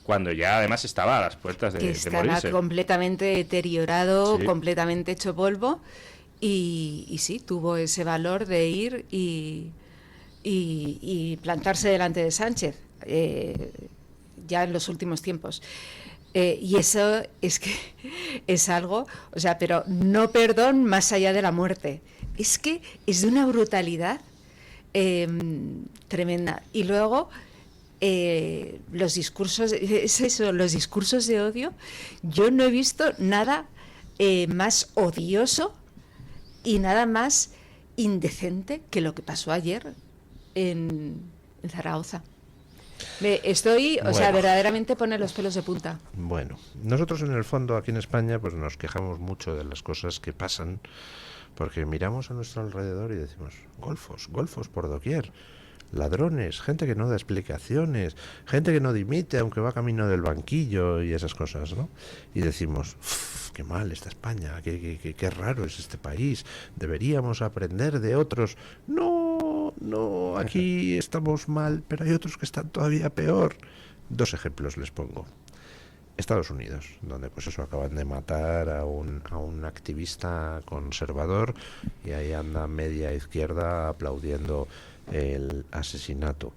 cuando ya además estaba a las puertas de morirse. Completamente deteriorado, sí. Completamente hecho polvo, y sí, tuvo ese valor de ir y plantarse delante de Sánchez, ya en los últimos tiempos. Y eso es que es algo, o sea, pero no perdón más allá de la muerte. Es que es de una brutalidad tremenda. Y luego... los discursos de odio, yo no he visto nada más odioso y nada más indecente que lo que pasó ayer en Zaragoza. Verdaderamente pone los pelos de punta. Bueno, nosotros en el fondo aquí en España pues nos quejamos mucho de las cosas que pasan, porque miramos a nuestro alrededor y decimos golfos por doquier, ladrones, gente que no da explicaciones, gente que no dimite aunque va camino del banquillo y esas cosas, ¿no? Y decimos, qué mal está España, qué raro es este país, deberíamos aprender de otros. No, aquí estamos mal, pero hay otros que están todavía peor. 2 ejemplos les pongo. Estados Unidos, donde pues eso, acaban de matar a un activista conservador y ahí anda media izquierda aplaudiendo el asesinato.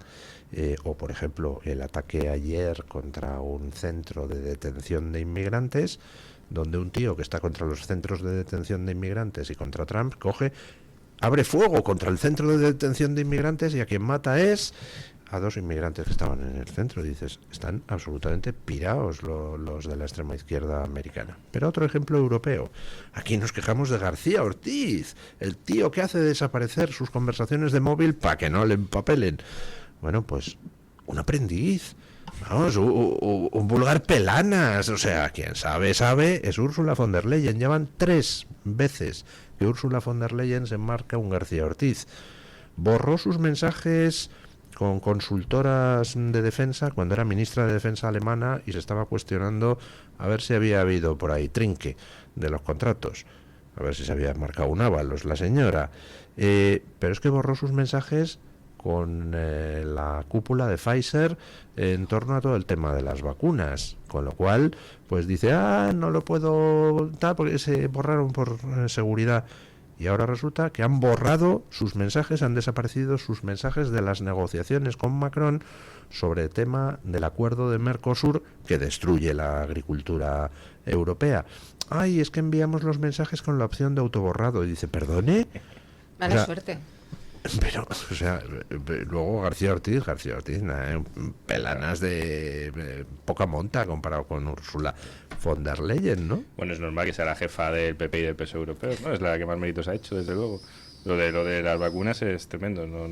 O por ejemplo el ataque ayer contra un centro de detención de inmigrantes, donde un tío que está contra los centros de detención de inmigrantes y contra Trump abre fuego contra el centro de detención de inmigrantes, y a quien mata es a 2 inmigrantes que estaban en el centro. Dices, están absolutamente pirados los de la extrema izquierda americana. Pero otro ejemplo europeo. Aquí nos quejamos de García Ortiz, el tío que hace desaparecer sus conversaciones de móvil para que no le empapelen. Bueno, pues un aprendiz, vamos, un vulgar pelanas. O sea, quien sabe, es Ursula von der Leyen. Llevan 3 veces que Ursula von der Leyen se marca un García Ortiz. Borró sus mensajes con consultoras de defensa cuando era ministra de Defensa alemana y se estaba cuestionando a ver si había habido por ahí trinque de los contratos. A ver si se había marcado un ábalos la señora. Pero es que borró sus mensajes con la cúpula de Pfizer en torno a todo el tema de las vacunas, con lo cual pues dice, no lo puedo tal porque se borraron por seguridad, y ahora resulta que han borrado sus mensajes, han desaparecido sus mensajes de las negociaciones con Macron sobre el tema del acuerdo de Mercosur que destruye la agricultura europea. Es que enviamos los mensajes con la opción de autoborrado, y dice, ¿perdone? Mala suerte. Pero, o sea, luego García Ortiz, pelanas de poca monta comparado con Ursula von der Leyen, ¿no? Bueno, es normal que sea la jefa del PP y del PSOE europeo, ¿no? Es la que más méritos ha hecho, desde luego. Lo de las vacunas es tremendo. No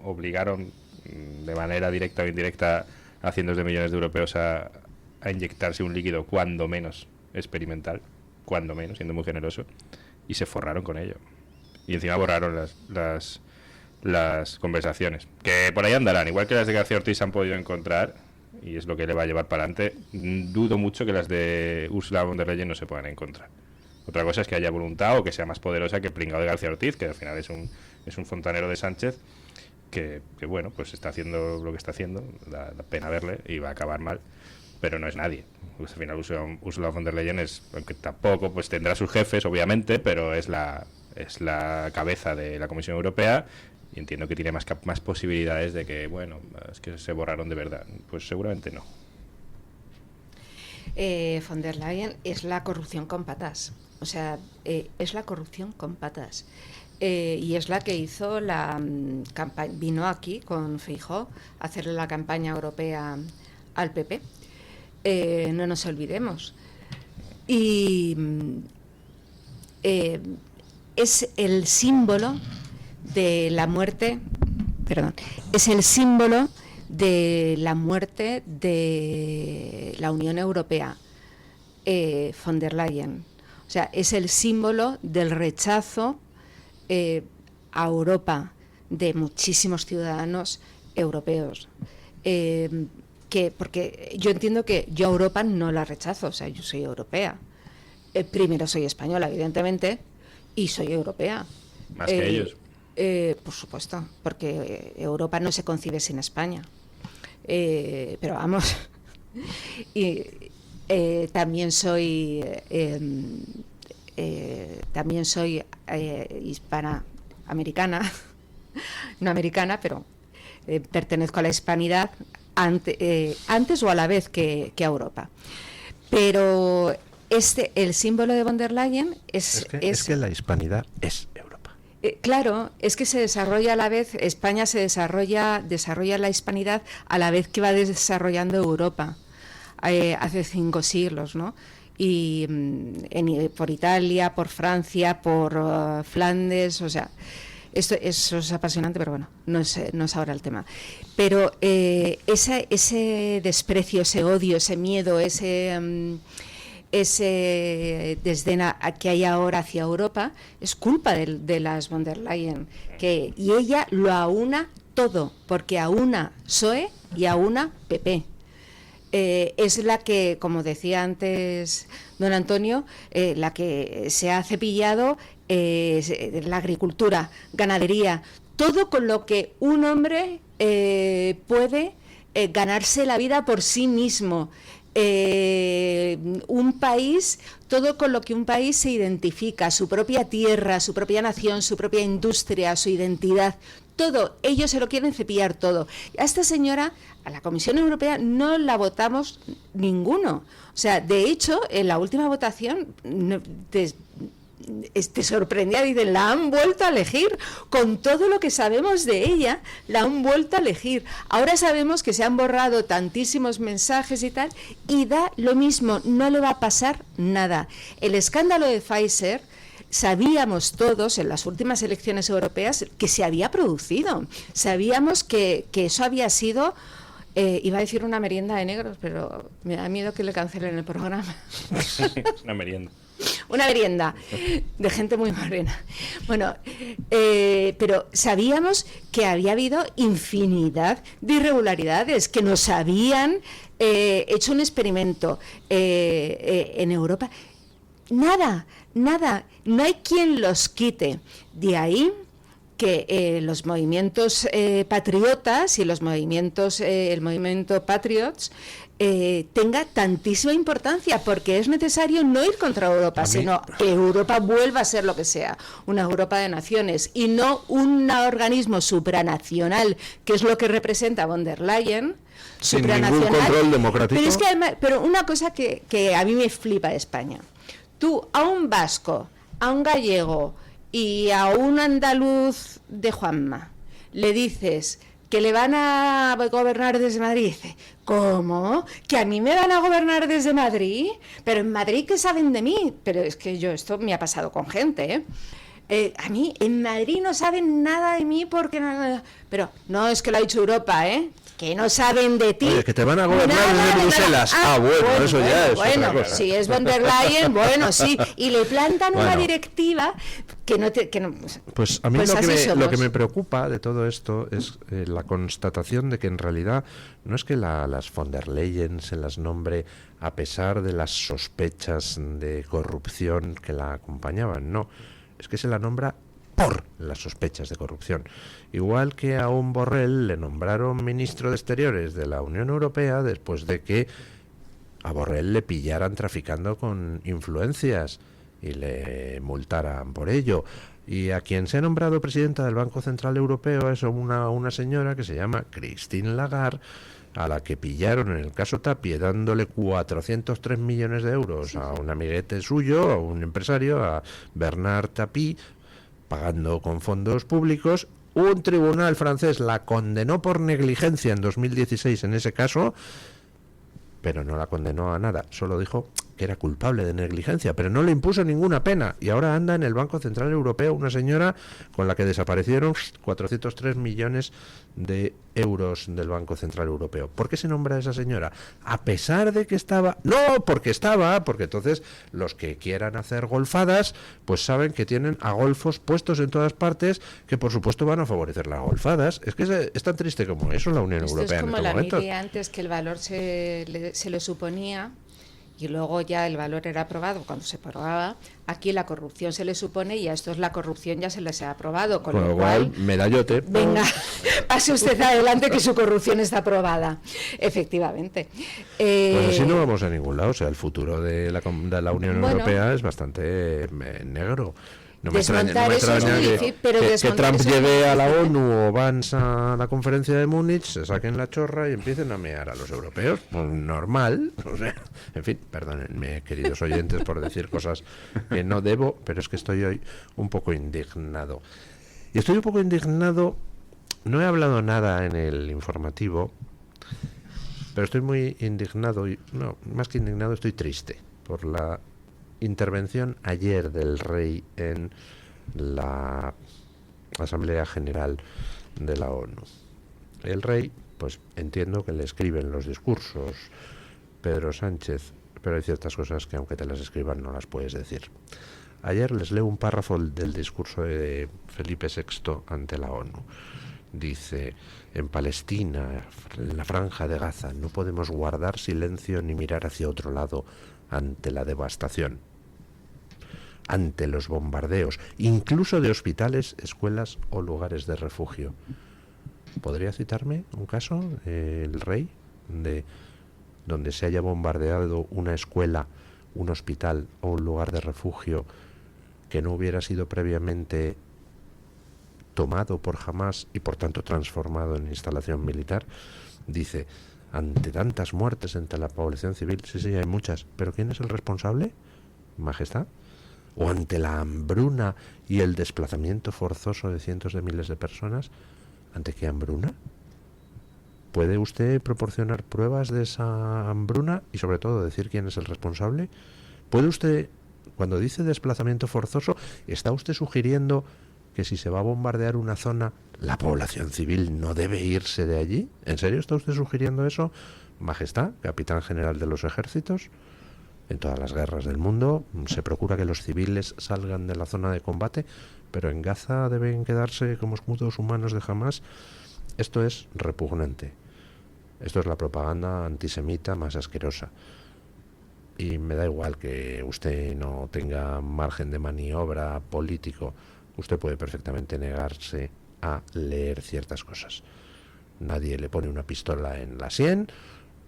obligaron de manera directa o indirecta a cientos de millones de europeos a inyectarse un líquido cuando menos experimental, cuando menos, siendo muy generoso, y se forraron con ello. Y encima borraron las conversaciones, que por ahí andarán, igual que las de García Ortiz se han podido encontrar, y es lo que le va a llevar para adelante. Dudo mucho que las de Ursula von der Leyen no se puedan encontrar. Otra cosa es que haya voluntad o que sea más poderosa que el pringao de García Ortiz, que al final es un fontanero de Sánchez, que bueno, pues está haciendo lo que está haciendo, da pena verle y va a acabar mal, pero no es nadie. Pues al final Ursula von der Leyen aunque tampoco, pues tendrá sus jefes, obviamente, pero es la cabeza de la Comisión Europea, y entiendo que tiene más posibilidades de que, bueno, es que se borraron de verdad. Pues seguramente no. Von der Leyen es la corrupción con patas. O sea, es la corrupción con patas. Y es la que hizo la campaña, vino aquí con Feijóo a hacerle la campaña europea al PP. No nos olvidemos. Y es el símbolo de la muerte, es el símbolo de la muerte de la Unión Europea, von der Leyen. O sea, es el símbolo del rechazo a Europa de muchísimos ciudadanos europeos. Porque yo entiendo que yo a Europa no la rechazo, o sea, yo soy europea. Primero soy española, evidentemente, y soy europea. Más que ellos. Por supuesto, porque Europa no se concibe sin España. Pero vamos, y también soy hispanoamericana, no americana, pero pertenezco a la hispanidad antes o a la vez que a Europa. Pero el símbolo de von der Leyen es que la hispanidad es Europa. Claro, es que se desarrolla a la vez, España se desarrolla la hispanidad a la vez que va desarrollando Europa, hace 5 siglos, ¿no? Y por Italia, por Francia, por Flandes, o sea, eso es apasionante, pero bueno, no es ahora el tema. Pero ese desprecio, ese odio, ese miedo, ese desdén que hay ahora hacia Europa es culpa de las von der Leyen, y ella lo aúna todo, porque aúna PSOE y aúna PP. Es la que, como decía antes don Antonio, la que se ha cepillado la agricultura, ganadería, todo con lo que un hombre puede ganarse la vida por sí mismo. Un país, todo con lo que un país se identifica, su propia tierra, su propia nación, su propia industria, su identidad, todo, ellos se lo quieren cepillar todo. A esta señora, a la Comisión Europea, no la votamos ninguno. O sea, de hecho, en la última votación te sorprendía, dicen, la han vuelto a elegir, con todo lo que sabemos de ella, la han vuelto a elegir. Ahora sabemos que se han borrado tantísimos mensajes y tal, y da lo mismo, no le va a pasar nada. El escándalo de Pfizer, sabíamos todos en las últimas elecciones europeas que se había producido, sabíamos que eso había sido, iba a decir una merienda de negros, pero me da miedo que le cancelen el programa. Una merienda. Una merienda de gente muy morena. Bueno, pero sabíamos que había habido infinidad de irregularidades, que nos habían hecho un experimento en Europa. Nada, nada, no hay quien los quite. De ahí que los movimientos patriotas y los movimientos, el movimiento Patriots, tenga tantísima importancia, porque es necesario no ir contra Europa, sino que Europa vuelva a ser lo que sea, una Europa de naciones, y no un organismo supranacional, que es lo que representa von der Leyen, sin ningún control democrático. Pero es que además, pero una cosa que a mí me flipa de España, tú a un vasco, a un gallego y a un andaluz de Juanma le dices que le van a gobernar desde Madrid, dice, ¿cómo? ¿Que a mí me van a gobernar desde Madrid? Pero en Madrid, ¿qué saben de mí? Pero es que esto me ha pasado con gente, a mí en Madrid no saben nada de mí porque... Pero no es que lo ha dicho Europa, que no saben de ti. Oye, que te van a gobernar desde Bruselas. Bueno, eso ya es otra cosa. Si es von der Leyen, bueno, sí. Y le plantan una directiva que no... Pues a mí lo que me preocupa de todo esto es la constatación de que en realidad no es que las von der Leyen se las nombre a pesar de las sospechas de corrupción que la acompañaban, no. Es que se la nombra por las sospechas de corrupción. Igual que a un Borrell le nombraron ministro de Exteriores de la Unión Europea después de que a Borrell le pillaran traficando con influencias y le multaran por ello. Y a quien se ha nombrado presidenta del Banco Central Europeo es una señora que se llama Christine Lagarde, a la que pillaron en el caso Tapie dándole 403 millones de euros a un amiguete suyo, a un empresario, a Bernard Tapie, pagando con fondos públicos. Un tribunal francés la condenó por negligencia en 2016 en ese caso, pero no la condenó a nada, solo dijo que era culpable de negligencia, pero no le impuso ninguna pena, y ahora anda en el Banco Central Europeo una señora con la que desaparecieron 403 millones de euros del Banco Central Europeo. ¿Por qué se nombra a esa señora? A pesar de que estaba... No, porque entonces los que quieran hacer golfadas, pues saben que tienen a golfos puestos en todas partes, que por supuesto van a favorecer las golfadas. Es que es tan triste como eso la Unión Europea en estos momentos. Es como la media antes, que el valor se le suponía y luego ya el valor era aprobado cuando se aprobaba. Aquí la corrupción se le supone y a estos la corrupción ya se les ha aprobado, con lo cual medallote. Venga, pase usted adelante que su corrupción está aprobada. Efectivamente. Pues así no vamos a ningún lado. O sea, el futuro de la Unión Europea es bastante negro. No me extraña que Trump llegue a la ONU o Vance a la conferencia de Múnich, se saquen la chorra y empiecen a mear a los europeos. Pues normal. O sea, en fin, perdónenme, queridos oyentes, por decir cosas que no debo, pero es que estoy hoy un poco indignado. Y estoy un poco indignado, no he hablado nada en el informativo, pero estoy muy indignado, más que indignado, estoy triste por la intervención ayer del rey en la Asamblea General de la ONU. El rey, pues entiendo que le escriben los discursos Pedro Sánchez, pero hay ciertas cosas que aunque te las escriban no las puedes decir. Ayer les leo un párrafo del discurso de Felipe VI ante la ONU. Dice: en Palestina, en la Franja de Gaza, no podemos guardar silencio ni mirar hacia otro lado ante la devastación, ante los bombardeos, incluso de hospitales, escuelas o lugares de refugio. ¿Podría citarme un caso, el rey, de donde se haya bombardeado una escuela, un hospital o un lugar de refugio que no hubiera sido previamente tomado por Hamás y por tanto transformado en instalación militar? Dice: ante tantas muertes entre la población civil, sí, hay muchas, pero ¿quién es el responsable, Majestad? ¿O ante la hambruna y el desplazamiento forzoso de cientos de miles de personas? ¿Ante qué hambruna? ¿Puede usted proporcionar pruebas de esa hambruna y sobre todo decir quién es el responsable? ¿Puede usted, cuando dice desplazamiento forzoso, está usted sugiriendo que si se va a bombardear una zona, la población civil no debe irse de allí? ¿En serio está usted sugiriendo eso, Majestad, Capitán General de los Ejércitos? En todas las guerras del mundo se procura que los civiles salgan de la zona de combate, pero en Gaza deben quedarse como escudos humanos de Hamás. Esto es repugnante. Esto es la propaganda antisemita más asquerosa. y me da igual que usted no tenga margen de maniobra político, usted puede perfectamente negarse a leer ciertas cosas. Nadie le pone una pistola en la sien,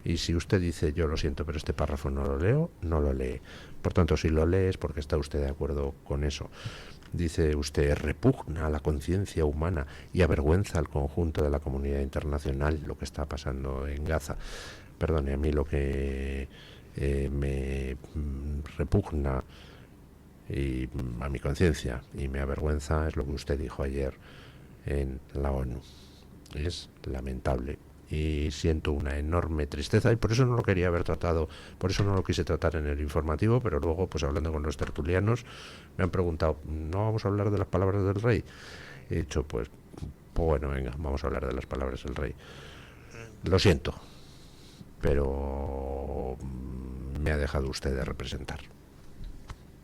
y si usted dice yo lo siento pero este párrafo no lo leo, no lo lee. Por tanto, si lo lee es porque está usted de acuerdo con eso. Dice usted, repugna a la conciencia humana y avergüenza al conjunto de la comunidad internacional lo que está pasando en Gaza. Perdone, a mí lo que me repugna y a mi conciencia y me avergüenza es lo que usted dijo ayer en la ONU. Es lamentable y siento una enorme tristeza, y por eso no lo quería haber tratado, por eso no lo quise tratar en el informativo, pero luego, pues hablando con los tertulianos, me han preguntado, ¿no vamos a hablar de las palabras del rey? He dicho, pues bueno, venga, vamos a hablar de las palabras del rey. Lo siento, pero me ha dejado usted de representar.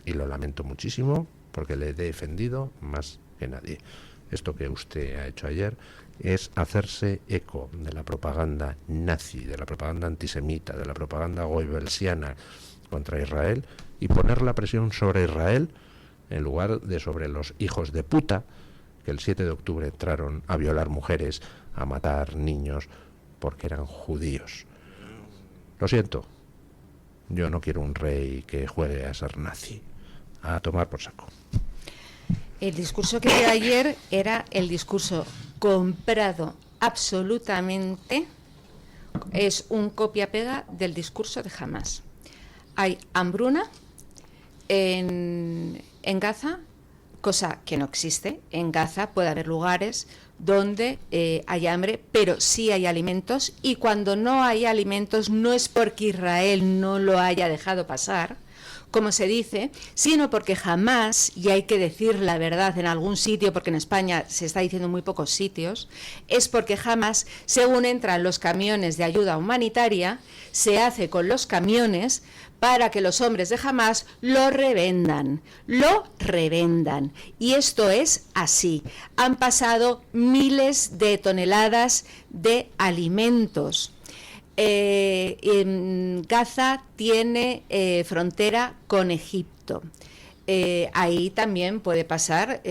Y lo lamento muchísimo, porque le he defendido más que nadie. Esto que usted ha hecho ayer es hacerse eco de la propaganda nazi, de la propaganda antisemita, de la propaganda goebbelsiana contra Israel, y poner la presión sobre Israel en lugar de sobre los hijos de puta que el 7 de octubre entraron a violar mujeres, a matar niños porque eran judíos. Lo siento, yo no quiero un rey que juegue a ser nazi. A tomar por saco. El discurso que dio ayer era el discurso comprado absolutamente, es un copia-pega del discurso de Hamás. Hay hambruna en Gaza, cosa que no existe. En Gaza puede haber lugares donde hay hambre, pero sí hay alimentos, y cuando no hay alimentos no es porque Israel no lo haya dejado pasar, como se dice, sino porque jamás, y hay que decir la verdad en algún sitio, porque en España se está diciendo en muy pocos sitios, es porque jamás, según entran los camiones de ayuda humanitaria, se hace con los camiones para que los hombres de Hamás lo revendan. Y esto es así. Han pasado miles de toneladas de alimentos. Gaza tiene frontera con Egipto. Ahí también puede pasar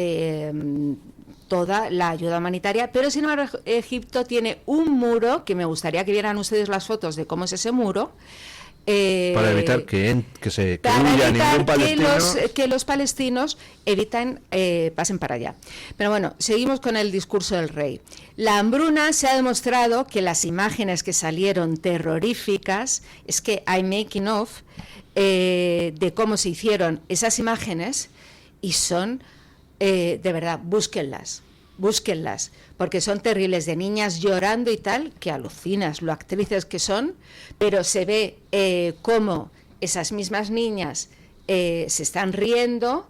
toda la ayuda humanitaria, pero sin embargo Egipto tiene un muro, que me gustaría que vieran ustedes las fotos de cómo es ese muro, para evitar que huya ningún palestino, que los palestinos pasen para allá. Pero bueno, seguimos con el discurso del rey. La hambruna, se ha demostrado que las imágenes que salieron terroríficas, es que hay making of de cómo se hicieron esas imágenes, y son de verdad, búsquenlas, porque son terribles, de niñas llorando y tal, que alucinas lo actrices que son, pero se ve cómo esas mismas niñas se están riendo,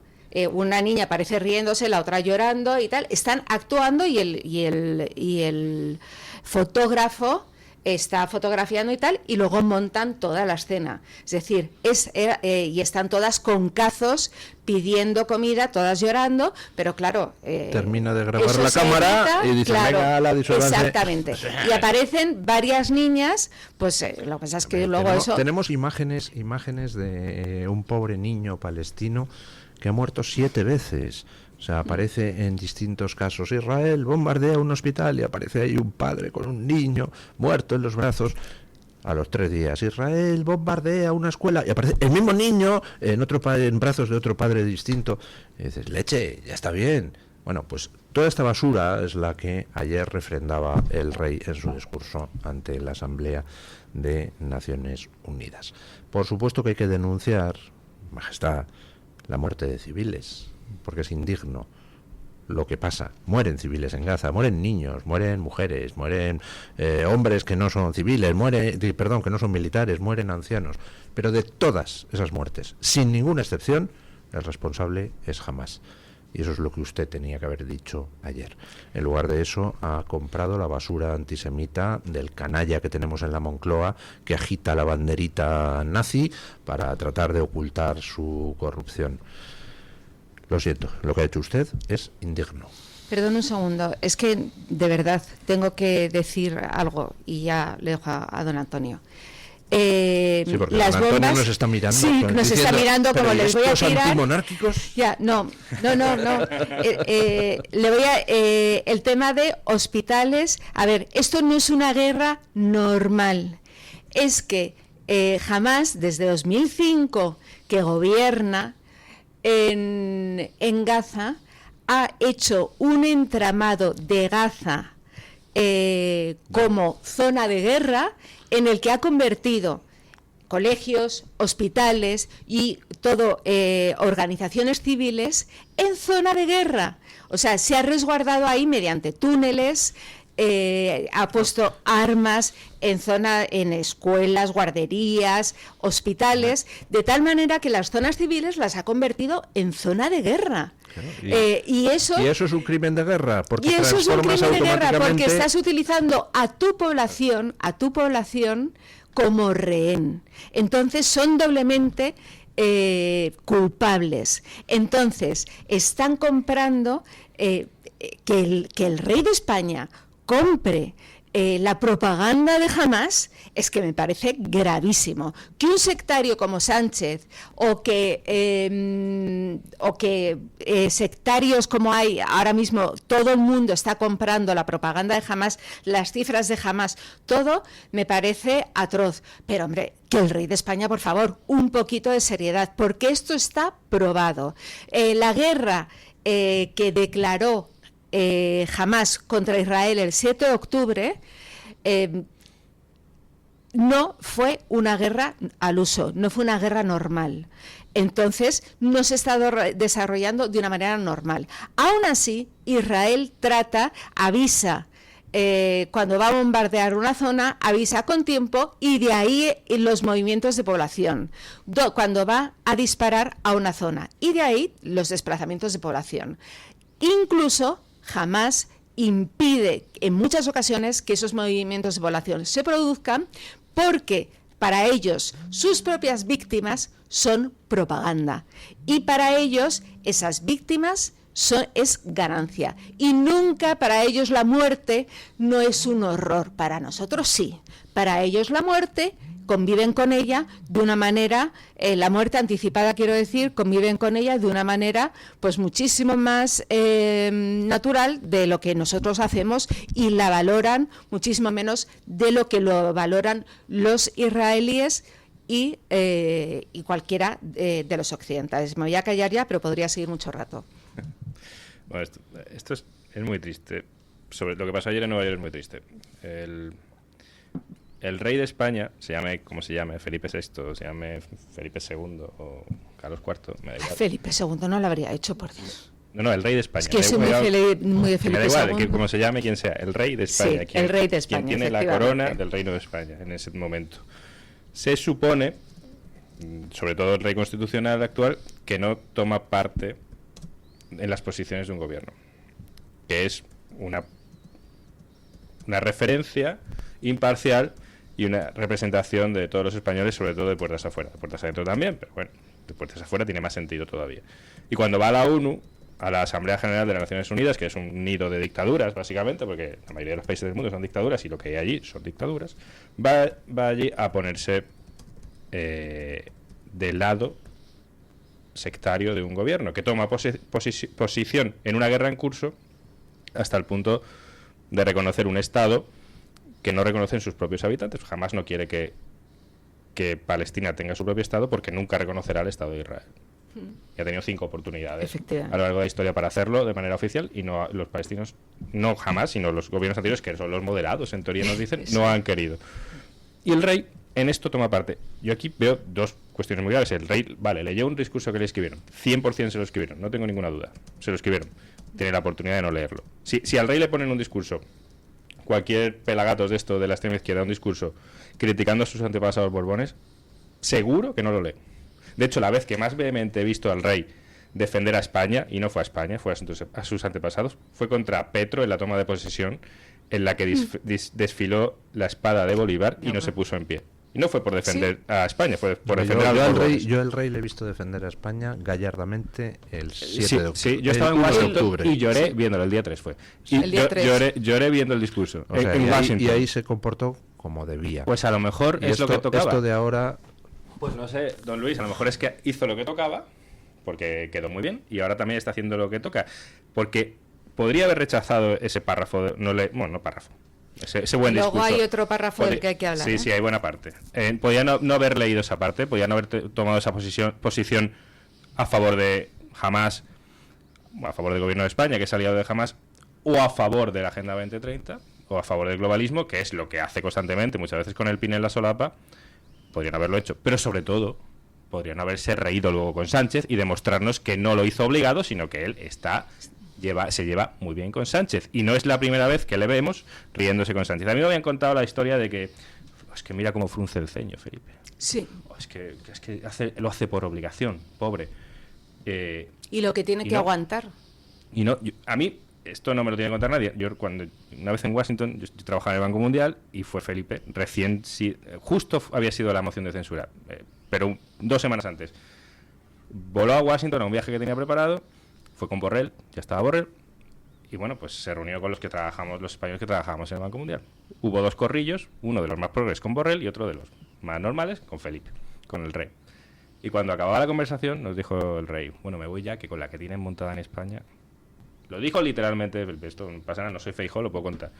una niña parece riéndose, la otra llorando y tal, están actuando, y el fotógrafo está fotografiando y tal, y luego montan toda la escena. Es decir, y están todas con cazos pidiendo comida, todas llorando, pero claro... termina de grabar la cámara y dice, claro, venga, la disolvente. Exactamente. Y aparecen varias niñas, pues lo que pasa es que luego tenemos imágenes de un pobre niño palestino que ha muerto 7 veces. O sea, aparece en distintos casos. Israel bombardea un hospital y aparece ahí un padre con un niño muerto en los brazos. A los 3 días, Israel bombardea una escuela y aparece el mismo niño en brazos de otro padre distinto. Y dices, leche, ya está bien. Bueno, pues toda esta basura es la que ayer refrendaba el rey en su discurso ante la Asamblea de Naciones Unidas. Por supuesto que hay que denunciar, Majestad, la muerte de civiles, porque es indigno lo que pasa. Mueren civiles en Gaza, mueren niños, mueren mujeres, mueren hombres que no son civiles, que no son militares, mueren ancianos. Pero de todas esas muertes, sin ninguna excepción, el responsable es Hamás. Y eso es lo que usted tenía que haber dicho ayer. En lugar de eso, ha comprado la basura antisemita del canalla que tenemos en la Moncloa, que agita la banderita nazi para tratar de ocultar su corrupción. Lo siento, lo que ha hecho usted es indigno. Perdón un segundo, es que de verdad tengo que decir algo y ya le dejo a don Antonio. porque las don Antonio bombas nos está mirando. sí, nos está mirando como les voy a tirar antimonárquicos. ya no le voy a el tema de hospitales. A ver, esto no es una guerra normal, es que Hamás desde 2005 que gobierna en Gaza ha hecho un entramado de Gaza como zona de guerra, en el que ha convertido colegios, hospitales y todo organizaciones civiles en zona de guerra. O sea, se ha resguardado ahí mediante túneles, ha puesto armas en escuelas, guarderías, hospitales, de tal manera que las zonas civiles las ha convertido en zona de guerra. Claro, y eso es un crimen de guerra, porque y eso es un crimen de guerra, porque automáticamente estás utilizando a tu población como rehén. Entonces son doblemente culpables. Entonces están comprando que el rey de España compre la propaganda de Hamás, es que me parece gravísimo. Que un sectario como Sánchez o que sectarios como hay ahora mismo, todo el mundo está comprando la propaganda de Hamás, las cifras de Hamás, todo me parece atroz. Pero hombre, que el rey de España, por favor, un poquito de seriedad, porque esto está probado. La guerra que declaró Hamás contra Israel el 7 de octubre no fue una guerra al uso, no fue una guerra normal. Entonces no se está desarrollando de una manera normal. Aún así, Israel avisa cuando va a bombardear una zona, avisa con tiempo, y de ahí los movimientos de población. Cuando va a disparar a una zona, y de ahí los desplazamientos de población. Incluso Hamás impide en muchas ocasiones que esos movimientos de población se produzcan, porque para ellos sus propias víctimas son propaganda, y para ellos esas víctimas es ganancia, y nunca para ellos la muerte no es un horror. Para nosotros sí, para ellos la muerte, conviven con ella de una manera, la muerte anticipada quiero decir, conviven con ella de una manera pues muchísimo más natural de lo que nosotros hacemos, y la valoran muchísimo menos de lo que lo valoran los israelíes y cualquiera de los occidentales. Me voy a callar ya, pero podría seguir mucho rato. Bueno, esto es muy triste. Sobre lo que pasó ayer en Nueva York es muy triste. El rey de España, se llame como se llame, Felipe VI, se llame Felipe II o Carlos IV, me da igual. Felipe II no lo habría hecho, por Dios. No, el rey de España. Es que soy muy de Felipe me da igual, II. Que como se llame quien sea, el rey de España. Sí, el rey de España, quien tiene la corona del reino de España en ese momento. Se supone, sobre todo el rey constitucional actual, que no toma parte en las posiciones de un gobierno, que es una referencia imparcial y una representación de todos los españoles, sobre todo de puertas afuera, de puertas adentro también, pero bueno, de puertas afuera tiene más sentido todavía. Y cuando va a la ONU, a la Asamblea General de las Naciones Unidas, que es un nido de dictaduras, básicamente, porque la mayoría de los países del mundo son dictaduras y lo que hay allí son dictaduras, va allí a ponerse del lado sectario de un gobierno que toma posición en una guerra en curso hasta el punto de reconocer un Estado que no reconocen sus propios habitantes. Jamás no quiere que Palestina tenga su propio Estado, porque nunca reconocerá el Estado de Israel. Y ha tenido 5 oportunidades a lo largo de la historia para hacerlo de manera oficial, y no los palestinos, no jamás, sino los gobiernos anteriores, que son los moderados, en teoría nos dicen, no han querido. Y el rey en esto toma parte. Yo aquí veo 2 cuestiones muy graves. El rey, vale, leyó un discurso que le escribieron, 100% se lo escribieron, no tengo ninguna duda, se lo escribieron, tiene la oportunidad de no leerlo. Si al rey le ponen un discurso, cualquier pelagatos de esto de la extrema izquierda, un discurso criticando a sus antepasados borbones, seguro que no lo lee. De hecho, la vez que más vehemente he visto al rey defender a España, y no fue a España, fue a sus antepasados, fue contra Petro en la toma de posesión, en la que desfiló la espada de Bolívar y no se puso en pie. Y no fue por defender a España, fue por defender a los borbones. Yo al rey le he visto defender a España gallardamente el 7 de octubre. Sí, yo estaba en Washington y lloré viéndolo, el día 3 fue. Y el día 3. Lloré viendo el discurso o sea, en Washington. Y ahí se comportó como debía. Pues a lo mejor es lo que tocaba. Esto de ahora... Pues no sé, don Luis, a lo mejor es que hizo lo que tocaba, porque quedó muy bien, y ahora también está haciendo lo que toca. Porque podría haber rechazado ese párrafo, no párrafo, ese buen discurso. Luego hay otro párrafo del que hay que hablar. Sí, sí, hay buena parte. Podía no haber leído esa parte, podía no haber tomado esa posición a favor de Hamás, a favor del gobierno de España, que es aliado de Hamás, o a favor de la Agenda 2030, o a favor del globalismo, que es lo que hace constantemente, muchas veces con el pin en la solapa. Podrían haberlo hecho, pero sobre todo podrían haberse reído luego con Sánchez y demostrarnos que no lo hizo obligado, sino que él se lleva muy bien con Sánchez, y no es la primera vez que le vemos riéndose con Sánchez. A mí me habían contado la historia de que es que mira cómo frunce el ceño, Felipe. Sí. Es que lo hace por obligación, pobre. Y lo que tiene que aguantar. Y no, a mí esto no me lo tiene que contar nadie. Yo una vez en Washington, yo trabajaba en el Banco Mundial y fue Felipe, justo había sido la moción de censura, pero 2 semanas antes. Voló a Washington a un viaje que tenía preparado, fue con Borrell, ya estaba Borrell, y bueno, pues se reunió con los españoles que trabajábamos en el Banco Mundial. Hubo 2 corrillos, uno de los más progres con Borrell y otro de los más normales con Felipe, con el rey. Y cuando acababa la conversación nos dijo el rey, bueno, me voy ya, que con la que tienen montada en España... Lo dijo literalmente, esto no pasa nada, no soy Feijóo, lo puedo contar.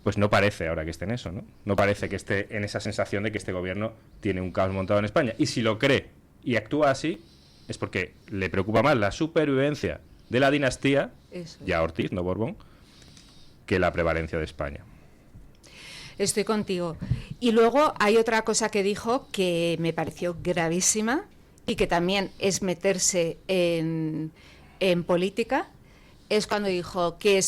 Pues no parece ahora que esté en eso, ¿no? No parece que esté en esa sensación de que este gobierno tiene un caos montado en España. Y si lo cree y actúa así, es porque le preocupa más la supervivencia de la dinastía, ya Ortiz, no Borbón, que la prevalencia de España. Estoy contigo. Y luego hay otra cosa que dijo que me pareció gravísima y que también es meterse en política, es cuando dijo que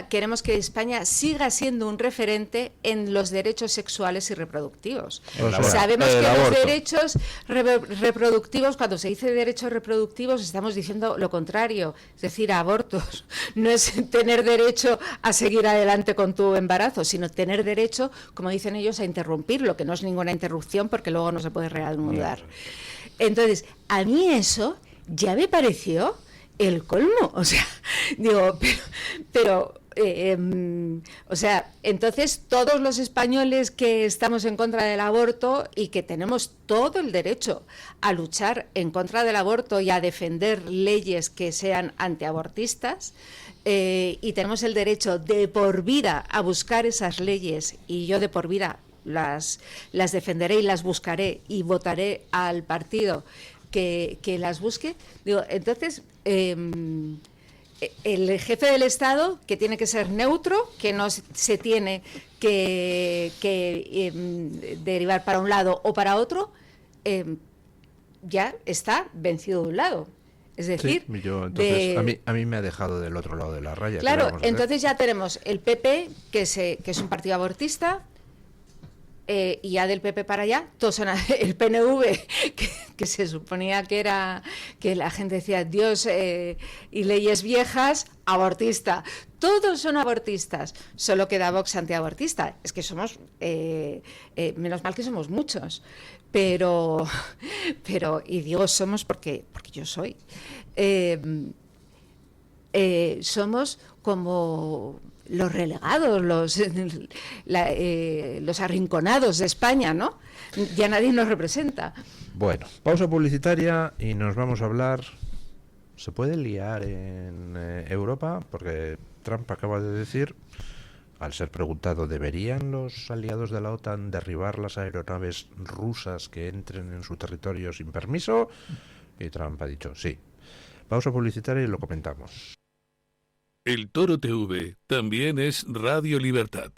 queremos que España siga siendo un referente en los derechos sexuales y reproductivos. Sabemos que los derechos reproductivos, cuando se dice derechos reproductivos, estamos diciendo lo contrario, es decir, abortos. No es tener derecho a seguir adelante con tu embarazo, sino tener derecho, como dicen ellos, a interrumpirlo, que no es ninguna interrupción porque luego no se puede reanudar. Entonces, a mí eso ya me pareció el colmo, o sea, digo, o sea, entonces todos los españoles que estamos en contra del aborto y que tenemos todo el derecho a luchar en contra del aborto y a defender leyes que sean antiabortistas, y tenemos el derecho de por vida a buscar esas leyes, y yo de por vida las defenderé y las buscaré y votaré al partido que las busque, digo, entonces el jefe del Estado, que tiene que ser neutro, que no se tiene que derivar para un lado o para otro, ya está vencido de un lado. Es decir, a mí me ha dejado del otro lado de la raya. Claro, entonces ya tenemos el PP, que es un partido abortista, y ya del PP para allá, todos son el PNV, que se suponía que era, que la gente decía Dios y leyes viejas, abortista. Todos son abortistas, solo queda Vox antiabortista. Es que somos, menos mal que somos muchos, pero y digo somos porque yo soy. Somos como los relegados, los arrinconados de España, ¿no? Ya nadie nos representa. Bueno, pausa publicitaria y nos vamos a hablar. ¿Se puede liar en Europa? Porque Trump acaba de decir, al ser preguntado, ¿deberían los aliados de la OTAN derribar las aeronaves rusas que entren en su territorio sin permiso? Y Trump ha dicho sí. Pausa publicitaria y lo comentamos. El Toro TV también es Radio Libertad.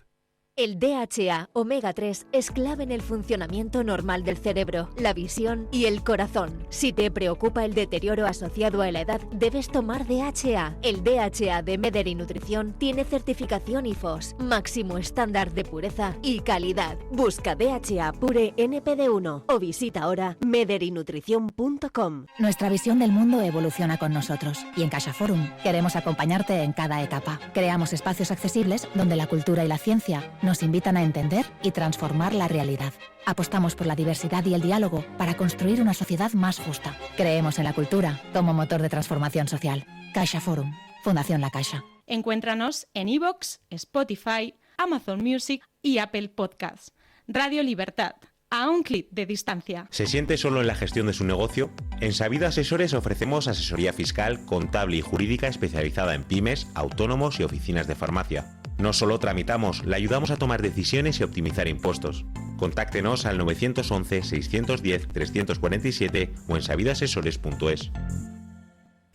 El DHA omega 3 es clave en el funcionamiento normal del cerebro, la visión y el corazón. Si te preocupa el deterioro asociado a la edad, debes tomar DHA. El DHA de Mederi Nutrición tiene certificación IFOS, máximo estándar de pureza y calidad. Busca DHA Pure NPD1 o visita ahora mederinutrición.com. Nuestra visión del mundo evoluciona con nosotros y en CaixaForum queremos acompañarte en cada etapa. Creamos espacios accesibles donde la cultura y la ciencia nos invitan a entender y transformar la realidad. Apostamos por la diversidad y el diálogo para construir una sociedad más justa. Creemos en la cultura como motor de transformación social. CaixaForum, Fundación La Caixa. Encuéntranos en iVoox, Spotify, Amazon Music, y Apple Podcasts. Radio Libertad, a un clic de distancia. ¿Se siente solo en la gestión de su negocio? En Sabido Asesores ofrecemos asesoría fiscal, contable y jurídica especializada en pymes, autónomos y oficinas de farmacia. No solo tramitamos, le ayudamos a tomar decisiones y optimizar impuestos. Contáctenos al 911-610-347 o en sabidoasesores.es.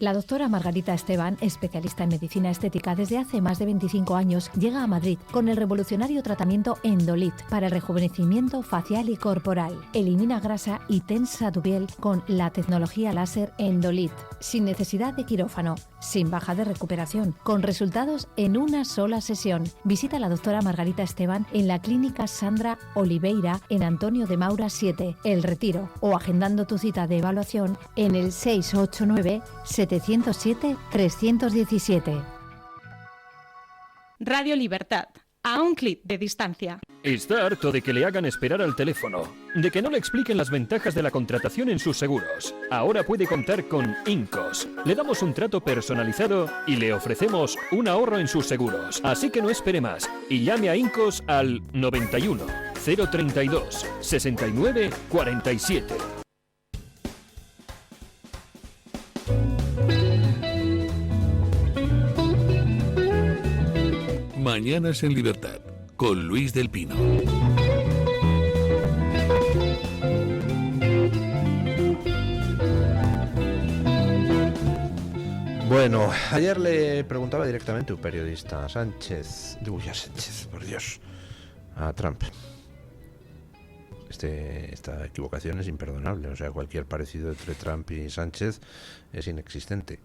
La doctora Margarita Esteban, especialista en medicina estética desde hace más de 25 años, llega a Madrid con el revolucionario tratamiento Endolit para el rejuvenecimiento facial y corporal. Elimina grasa y tensa tu piel con la tecnología láser Endolit, sin necesidad de quirófano, sin baja de recuperación, con resultados en una sola sesión. Visita a la doctora Margarita Esteban en la clínica Sandra Oliveira en Antonio de Maura 7, El Retiro, o agendando tu cita de evaluación en el 689-707-317. Radio Libertad, a un clic de distancia. Está harto de que le hagan esperar al teléfono, de que no le expliquen las ventajas de la contratación en sus seguros. Ahora puede contar con Incos. Le damos un trato personalizado y le ofrecemos un ahorro en sus seguros. Así que no espere más y llame a Incos al 91 032 69 47. Mañanas en Libertad, con Luis del Pino. Bueno, ayer le preguntaba directamente un periodista a Sánchez, por Dios, a Trump. Esta equivocación es imperdonable, o sea, cualquier parecido entre Trump y Sánchez es inexistente.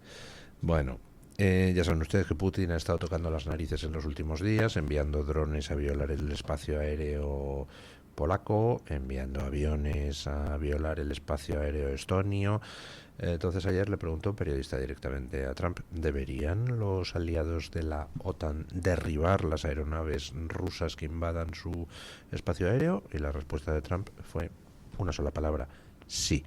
Bueno, ya saben ustedes que Putin ha estado tocando las narices en los últimos días, enviando drones a violar el espacio aéreo polaco, enviando aviones a violar el espacio aéreo estonio. Entonces ayer le preguntó un periodista directamente a Trump, ¿deberían los aliados de la OTAN derribar las aeronaves rusas que invadan su espacio aéreo? Y la respuesta de Trump fue una sola palabra: sí.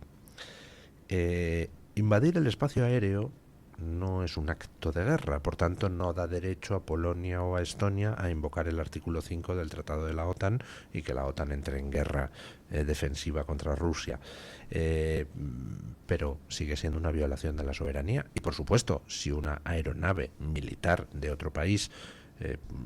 Invadir el espacio aéreo no es un acto de guerra, por tanto no da derecho a Polonia o a Estonia a invocar el artículo 5 del Tratado de la OTAN y que la OTAN entre en guerra defensiva contra Rusia. Pero sigue siendo una violación de la soberanía y, por supuesto, si una aeronave militar de otro país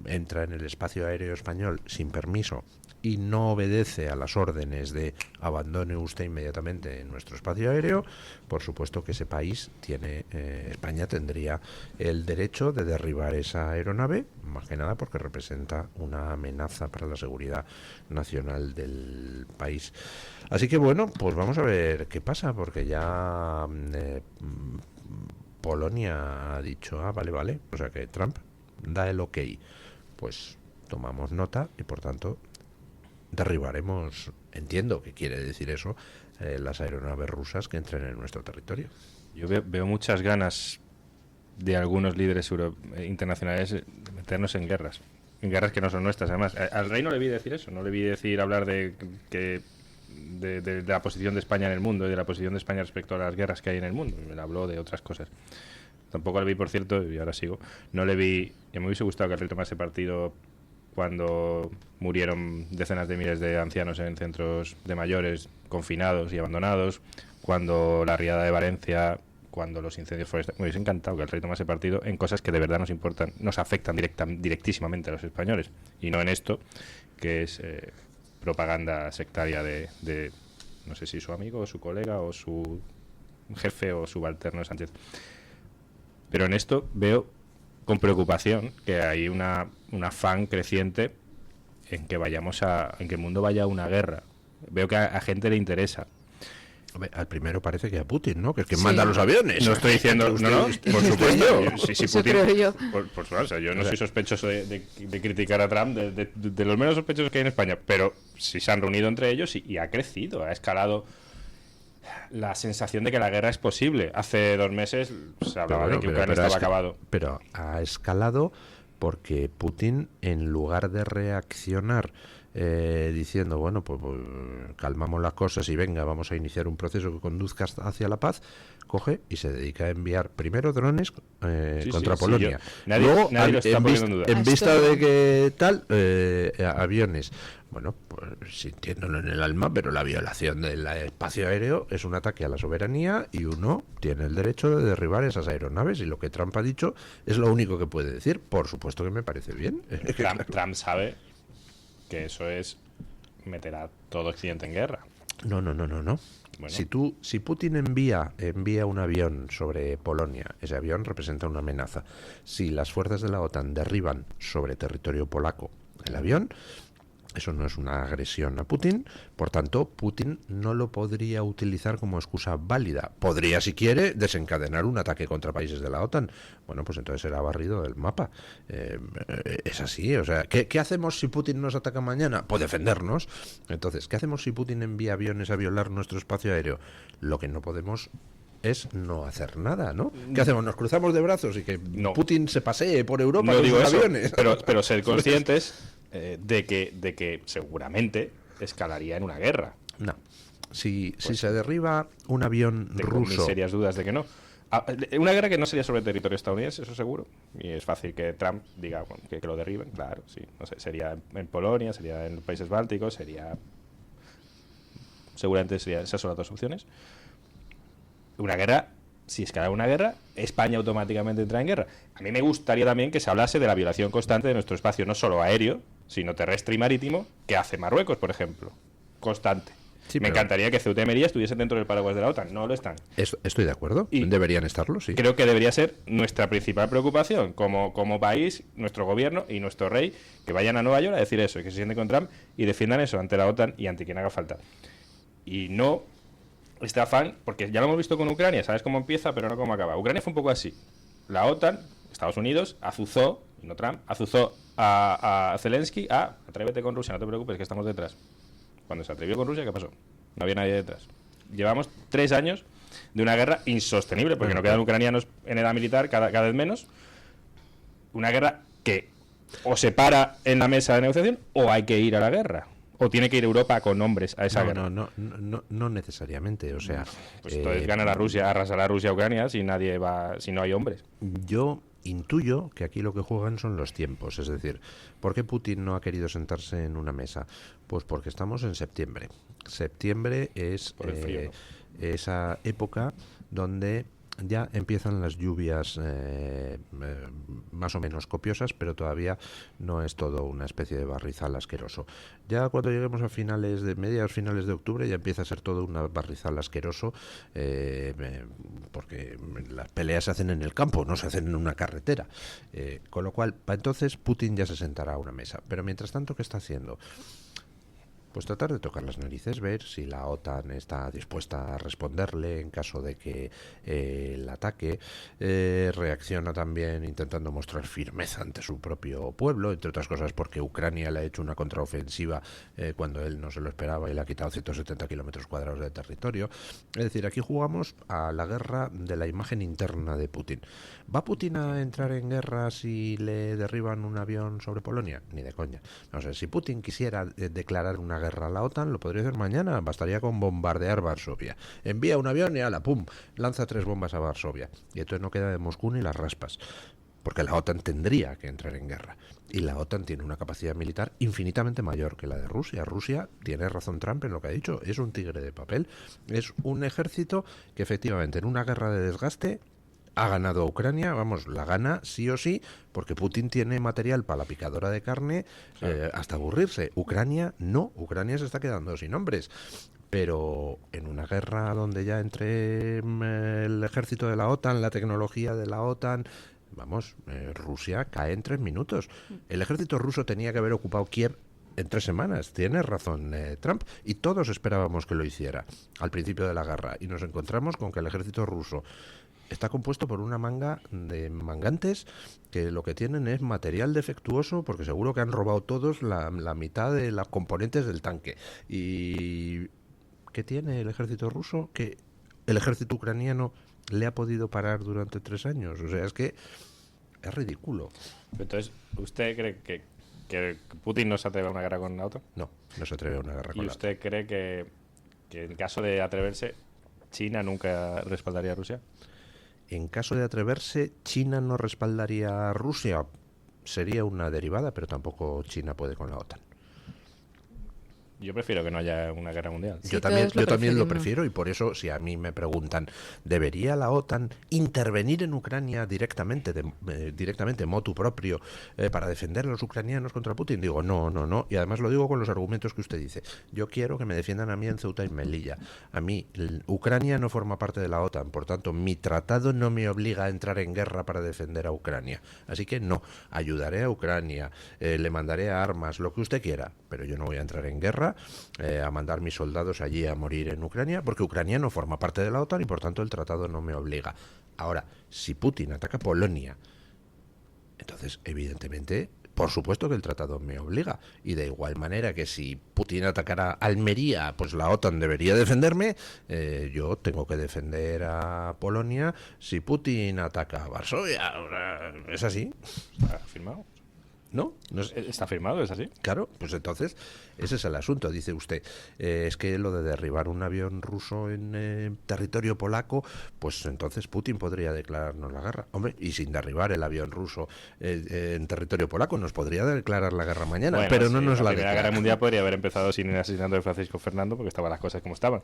entra en el espacio aéreo español sin permiso y no obedece a las órdenes de abandone usted inmediatamente nuestro espacio aéreo, por supuesto que ese país tiene, España tendría el derecho de derribar esa aeronave, más que nada porque representa una amenaza para la seguridad nacional del país. Así que bueno, pues vamos a ver qué pasa, porque ya Polonia ha dicho, vale, o sea que Trump da el ok, pues tomamos nota y por tanto derribaremos, entiendo que quiere decir eso, las aeronaves rusas que entren en nuestro territorio. Yo veo muchas ganas de algunos líderes internacionales de meternos en guerras que no son nuestras. Además, al rey no le vi decir eso, no le vi hablar de la posición de España en el mundo y de la posición de España respecto a las guerras que hay en el mundo. Me habló de otras cosas. Tampoco le vi, por cierto, y ahora sigo, no le vi, y me hubiese gustado que el rey tomase partido cuando murieron decenas de miles de ancianos en centros de mayores confinados y abandonados, cuando la riada de Valencia, cuando los incendios forestales. Me hubiese encantado que el rey tomase partido en cosas que de verdad nos importan, nos afectan directísimamente a los españoles, y no en esto, que es propaganda sectaria de no sé si su amigo o su colega o su jefe o subalterno Sánchez. Pero en esto veo con preocupación que hay un afán creciente en que en que el mundo vaya a una guerra. Veo que a gente le interesa. Hombre, al primero parece que a Putin, ¿no? Que es quien manda los aviones. No estoy diciendo, no, por supuesto. Sí, Putin, creo yo. Por supuesto, yo no soy sospechoso de criticar a Trump, de los menos sospechosos que hay en España, pero sí se han reunido entre ellos y ha crecido, ha escalado la sensación de que la guerra es posible. Hace 2 meses se hablaba de que Ucrania estaba acabado. Pero ha escalado porque Putin, en lugar de reaccionar diciendo, bueno, pues calmamos las cosas y venga, vamos a iniciar un proceso que conduzca hacia la paz, coge y se dedica a enviar primero drones contra sí, Polonia. Nadie lo está poniendo en duda. En vista de que tal, aviones. Bueno, pues sintiéndolo en el alma, pero la violación del espacio aéreo es un ataque a la soberanía y uno tiene el derecho de derribar esas aeronaves, y lo que Trump ha dicho es lo único que puede decir. Por supuesto que me parece bien. Trump sabe que eso es meter a todo Occidente en guerra. No. Bueno. Si Putin envía un avión sobre Polonia, ese avión representa una amenaza. Si las fuerzas de la OTAN derriban sobre territorio polaco el avión, eso no es una agresión a Putin. Por tanto, Putin no lo podría utilizar como excusa válida. Podría, si quiere, desencadenar un ataque contra países de la OTAN. Bueno, pues entonces será barrido del mapa. Es así. O sea, ¿qué hacemos si Putin nos ataca mañana? Pues defendernos. Entonces, ¿qué hacemos si Putin envía aviones a violar nuestro espacio aéreo? Lo que no podemos es no hacer nada, ¿no? ¿Qué hacemos? ¿Nos cruzamos de brazos y que Putin se pasee por Europa con sus aviones? Pero ser conscientes de que seguramente escalaría en una guerra. No. Si se derriba un avión tengo ruso... mis serias dudas de que no. Una guerra que no sería sobre territorio estadounidense, eso seguro. Y es fácil que Trump diga que lo derriben, claro, sí. No sé, sería en Polonia, sería en los países bálticos, seguramente esas son las dos opciones. Una guerra, si escala una guerra, España automáticamente entra en guerra. A mí me gustaría también que se hablase de la violación constante de nuestro espacio, no solo aéreo, sino terrestre y marítimo, que hace Marruecos, por ejemplo. Constante. Sí, me encantaría que Ceuta y Melilla estuviesen dentro del paraguas de la OTAN. No lo están. Estoy de acuerdo. Y deberían estarlo, sí. Creo que debería ser nuestra principal preocupación como país, nuestro gobierno y nuestro rey, que vayan a Nueva York a decir eso, y que se sienten con Trump y defiendan eso ante la OTAN y ante quien haga falta. Y no este afán, porque ya lo hemos visto con Ucrania, sabes cómo empieza, pero no cómo acaba. Ucrania fue un poco así. La OTAN, Estados Unidos, azuzó, y no Trump, azuzó a Zelensky atrévete con Rusia, no te preocupes, que estamos detrás. Cuando se atrevió con Rusia, ¿qué pasó? No había nadie detrás. Llevamos 3 años de una guerra insostenible, porque no quedan ucranianos en edad militar, cada vez menos. Una guerra que o se para en la mesa de negociación o hay que ir a la guerra. ¿O tiene que ir Europa con hombres a esa guerra? No necesariamente, o sea... Pues entonces gana la Rusia, arrasará a Rusia a Ucrania si no hay hombres. Yo intuyo que aquí lo que juegan son los tiempos, es decir, ¿por qué Putin no ha querido sentarse en una mesa? Pues porque estamos en septiembre. Septiembre es por el frío, ¿no? Esa época donde ya empiezan las lluvias más o menos copiosas, pero todavía no es todo una especie de barrizal asqueroso. Ya cuando lleguemos a mediados finales de octubre, ya empieza a ser todo un barrizal asqueroso, porque las peleas se hacen en el campo, no se hacen en una carretera. Con lo cual, para entonces Putin ya se sentará a una mesa. Pero mientras tanto, ¿qué está haciendo? Pues tratar de tocar las narices, ver si la OTAN está dispuesta a responderle en caso de que el ataque, reacciona también intentando mostrar firmeza ante su propio pueblo, entre otras cosas porque Ucrania le ha hecho una contraofensiva cuando él no se lo esperaba y le ha quitado 170 kilómetros cuadrados de territorio. Es decir, aquí jugamos a la guerra de la imagen interna de Putin. ¿Va Putin a entrar en guerra si le derriban un avión sobre Polonia? Ni de coña. No sé, si Putin quisiera declarar una guerra a la OTAN, lo podría hacer mañana, bastaría con bombardear Varsovia. Envía un avión y ala, pum, lanza 3 bombas a Varsovia. Y entonces no queda de Moscú ni las raspas. Porque la OTAN tendría que entrar en guerra. Y la OTAN tiene una capacidad militar infinitamente mayor que la de Rusia. Rusia, tiene razón Trump en lo que ha dicho, es un tigre de papel. Es un ejército que efectivamente en una guerra de desgaste ha ganado a Ucrania, vamos, la gana sí o sí, porque Putin tiene material para la picadora de carne hasta aburrirse. Ucrania no, Ucrania se está quedando sin hombres. Pero en una guerra donde ya entre el ejército de la OTAN, la tecnología de la OTAN, vamos, Rusia cae en 3 minutos. El ejército ruso tenía que haber ocupado Kiev en 3 semanas. Tiene razón Trump, y todos esperábamos que lo hiciera al principio de la guerra, y nos encontramos con que el ejército ruso está compuesto por una manga de mangantes que lo que tienen es material defectuoso, porque seguro que han robado todos la mitad de los componentes del tanque. ¿Y qué tiene el ejército ruso? Que el ejército ucraniano le ha podido parar durante 3 años. O sea, es que es ridículo. Entonces, ¿usted cree que Putin no se atreve a una guerra con la OTAN? No se atreve a una guerra con la OTAN. ¿Y usted cree que en caso de atreverse ¿China nunca respaldaría a Rusia? En caso de atreverse, China no respaldaría a Rusia. Sería una derivada, pero tampoco China puede con la OTAN. Yo prefiero que no haya una guerra mundial. Yo también lo prefiero, y por eso, si a mí me preguntan, ¿debería la OTAN intervenir en Ucrania directamente, motu propio, para defender a los ucranianos contra Putin? Digo, no. Y además lo digo con los argumentos que usted dice. Yo quiero que me defiendan a mí en Ceuta y Melilla. A mí, Ucrania no forma parte de la OTAN, por tanto, mi tratado no me obliga a entrar en guerra para defender a Ucrania. Así que no, ayudaré a Ucrania, le mandaré armas, lo que usted quiera, pero yo no voy a entrar en guerra, a mandar mis soldados allí a morir en Ucrania, porque Ucrania no forma parte de la OTAN y por tanto el tratado no me obliga. Ahora, si Putin ataca Polonia, entonces evidentemente, por supuesto que el tratado me obliga, y de igual manera que si Putin atacara Almería, pues la OTAN debería defenderme, yo tengo que defender a Polonia si Putin ataca a Varsovia. ¿Es así? ¿Está firmado? ¿No? ¿Está firmado? ¿Es así? Claro, pues entonces ese es el asunto. Dice usted, es que lo de derribar un avión ruso en territorio polaco, pues entonces Putin podría declararnos la guerra. Hombre, y sin derribar el avión ruso en territorio polaco, nos podría declarar la guerra mañana, Bueno, pero no sí, nos la Primera declara. Guerra Mundial podría haber empezado sin el asesinato de Francisco Fernando, porque estaban las cosas como estaban.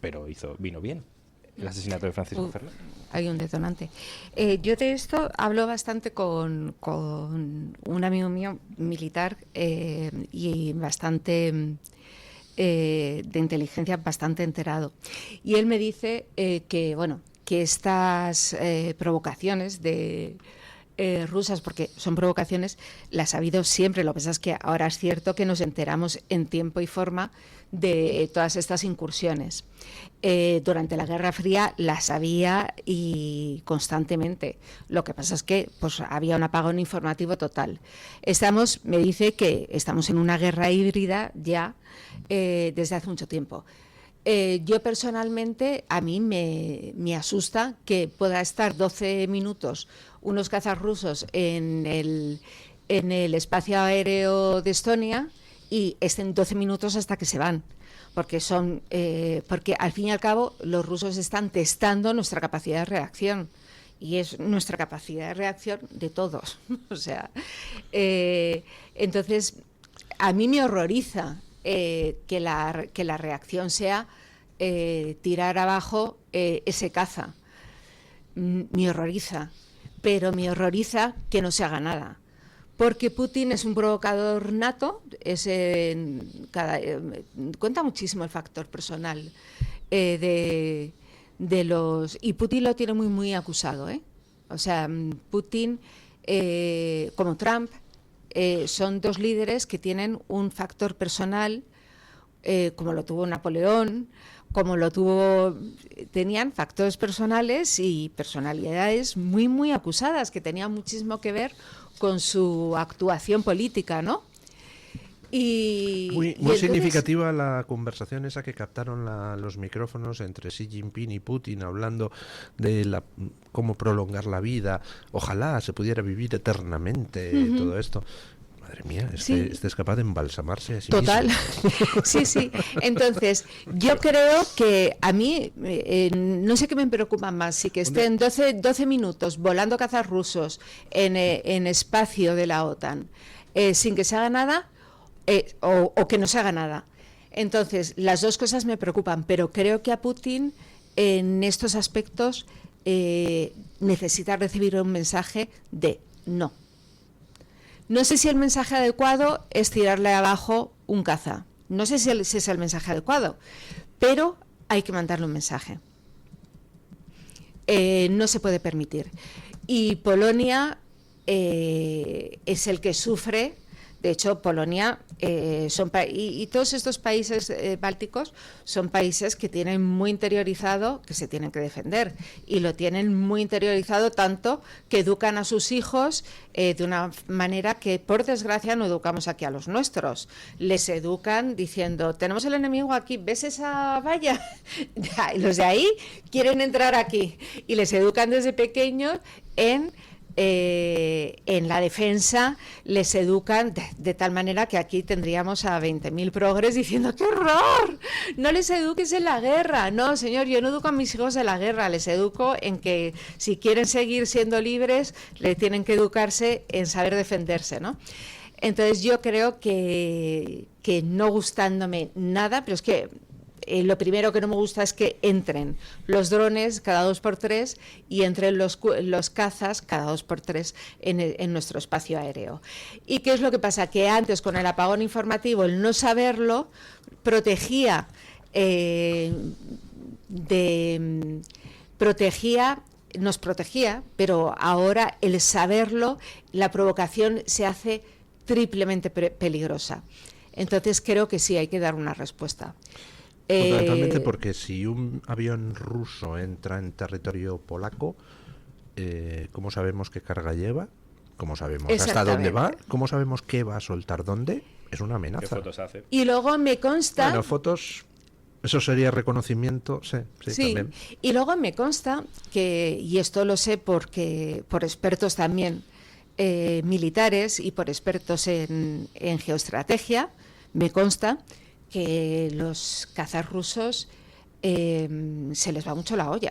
Pero vino bien el asesinato de Francisco Fernando. Hay un detonante. Yo de esto hablo bastante con un amigo mío militar y bastante de inteligencia, bastante enterado. Y él me dice que estas provocaciones de rusas, porque son provocaciones, las ha habido siempre. Lo que pasa es que ahora es cierto que nos enteramos en tiempo y forma de todas estas incursiones. Durante la Guerra Fría las había y constantemente. Lo que pasa es que pues había un apagón informativo total. Me dice que estamos en una guerra híbrida ya desde hace mucho tiempo. Yo personalmente, a mí me asusta que pueda estar 12 minutos unos cazas rusos en el espacio aéreo de Estonia y estén 12 minutos hasta que se van. Porque al fin y al cabo los rusos están testando nuestra capacidad de reacción. Y es nuestra capacidad de reacción de todos. O sea, entonces, a mí me horroriza que la reacción sea tirar abajo ese caza. Me horroriza, pero me horroriza que no se haga nada. Porque Putin es un provocador nato, cuenta muchísimo el factor personal de los... Y Putin lo tiene muy, muy acusado, ¿eh? O sea, Putin, como Trump, son dos líderes que tienen un factor personal, como lo tuvo Napoleón, tenían factores personales y personalidades muy, muy acusadas, que tenían muchísimo que ver con su actuación política, ¿no? Muy entonces, significativa la conversación esa que captaron los micrófonos entre Xi Jinping y Putin, hablando de cómo prolongar la vida. Ojalá se pudiera vivir eternamente, todo esto. Madre mía, que este es capaz de embalsamarse a sí total. mismo. Sí. Entonces, yo creo que a mí, no sé qué me preocupa más, si que estén 12 minutos volando cazas rusos en espacio de la OTAN sin que se haga nada, o que no se haga nada. Entonces, las dos cosas me preocupan, pero creo que a Putin en estos aspectos necesita recibir un mensaje de no. No sé si el mensaje adecuado es tirarle abajo un caza. No sé si es el mensaje adecuado, pero hay que mandarle un mensaje. No se puede permitir. Y Polonia es el que sufre. De hecho, Polonia y todos estos países bálticos son países que tienen muy interiorizado que se tienen que defender, y lo tienen muy interiorizado tanto que educan a sus hijos de una manera que, por desgracia, no educamos aquí a los nuestros. Les educan diciendo, tenemos el enemigo aquí, ¿ves esa valla? Y los de ahí quieren entrar aquí, y les educan desde pequeños en en la defensa les educan de tal manera que aquí tendríamos a 20.000 progres diciendo ¡qué horror! No les eduques en la guerra. No, señor, yo no educo a mis hijos en la guerra, les educo en que si quieren seguir siendo libres, le tienen que educarse en saber defenderse, ¿no? Entonces yo creo que no gustándome nada, pero es que lo primero que no me gusta es que entren los drones cada 2x3 y entren los cazas cada 2x3 en nuestro espacio aéreo. ¿Y qué es lo que pasa? Que antes, con el apagón informativo, el no saberlo protegía, nos protegía, pero ahora el saberlo, la provocación se hace triplemente peligrosa. Entonces creo que sí hay que dar una respuesta. Fundamentalmente porque si un avión ruso entra en territorio polaco, ¿cómo sabemos qué carga lleva? ¿Cómo sabemos hasta dónde va? ¿Cómo sabemos qué va a soltar dónde? Es una amenaza. ¿Qué fotos hace? Y luego me consta... Bueno, fotos... Eso sería reconocimiento, sí, también. Y luego me consta que, y esto lo sé porque por expertos también militares y por expertos en geoestrategia, me consta que los cazas rusos se les va mucho la olla.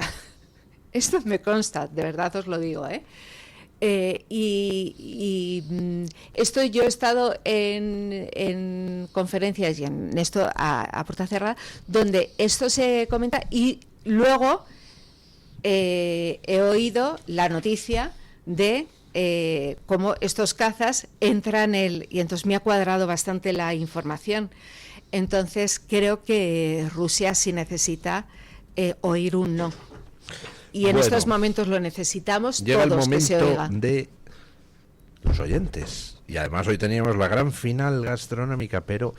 Esto me consta, de verdad os lo digo, esto yo he estado en conferencias y en esto a puerta cerrada donde esto se comenta, y luego he oído la noticia de cómo estos cazas entran y entonces me ha cuadrado bastante la información. Entonces creo que Rusia sí necesita oír un no. Y en estos momentos lo necesitamos todos, que se oiga. Llega el momento de los oyentes. Y además hoy teníamos la gran final gastronómica, pero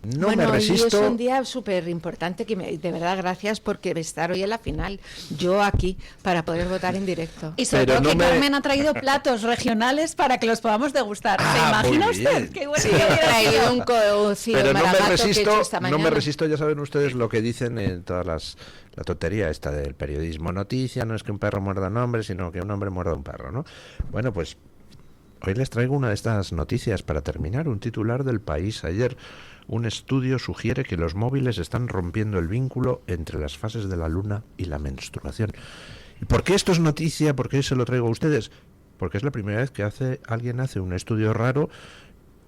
me resisto. Y es un día súper importante, de verdad, gracias porque estar hoy en la final, yo aquí, para poder votar en directo. Y sobre todo que Carmen ha traído platos regionales para que los podamos degustar. ¿Se imagina usted? Qué bueno. Sí, he traído un cocido pero maragato que he hecho esta mañana. No me resisto, ya saben ustedes lo que dicen en todas la tontería esta del periodismo noticia, no es que un perro muerda a un hombre, sino que un hombre muerda a un perro, ¿no? Bueno, pues hoy les traigo una de estas noticias para terminar, un titular del País. Ayer, un estudio sugiere que los móviles están rompiendo el vínculo entre las fases de la luna y la menstruación. ¿Y por qué esto es noticia? ¿Por qué se lo traigo a ustedes? Porque es la primera vez que alguien hace un estudio raro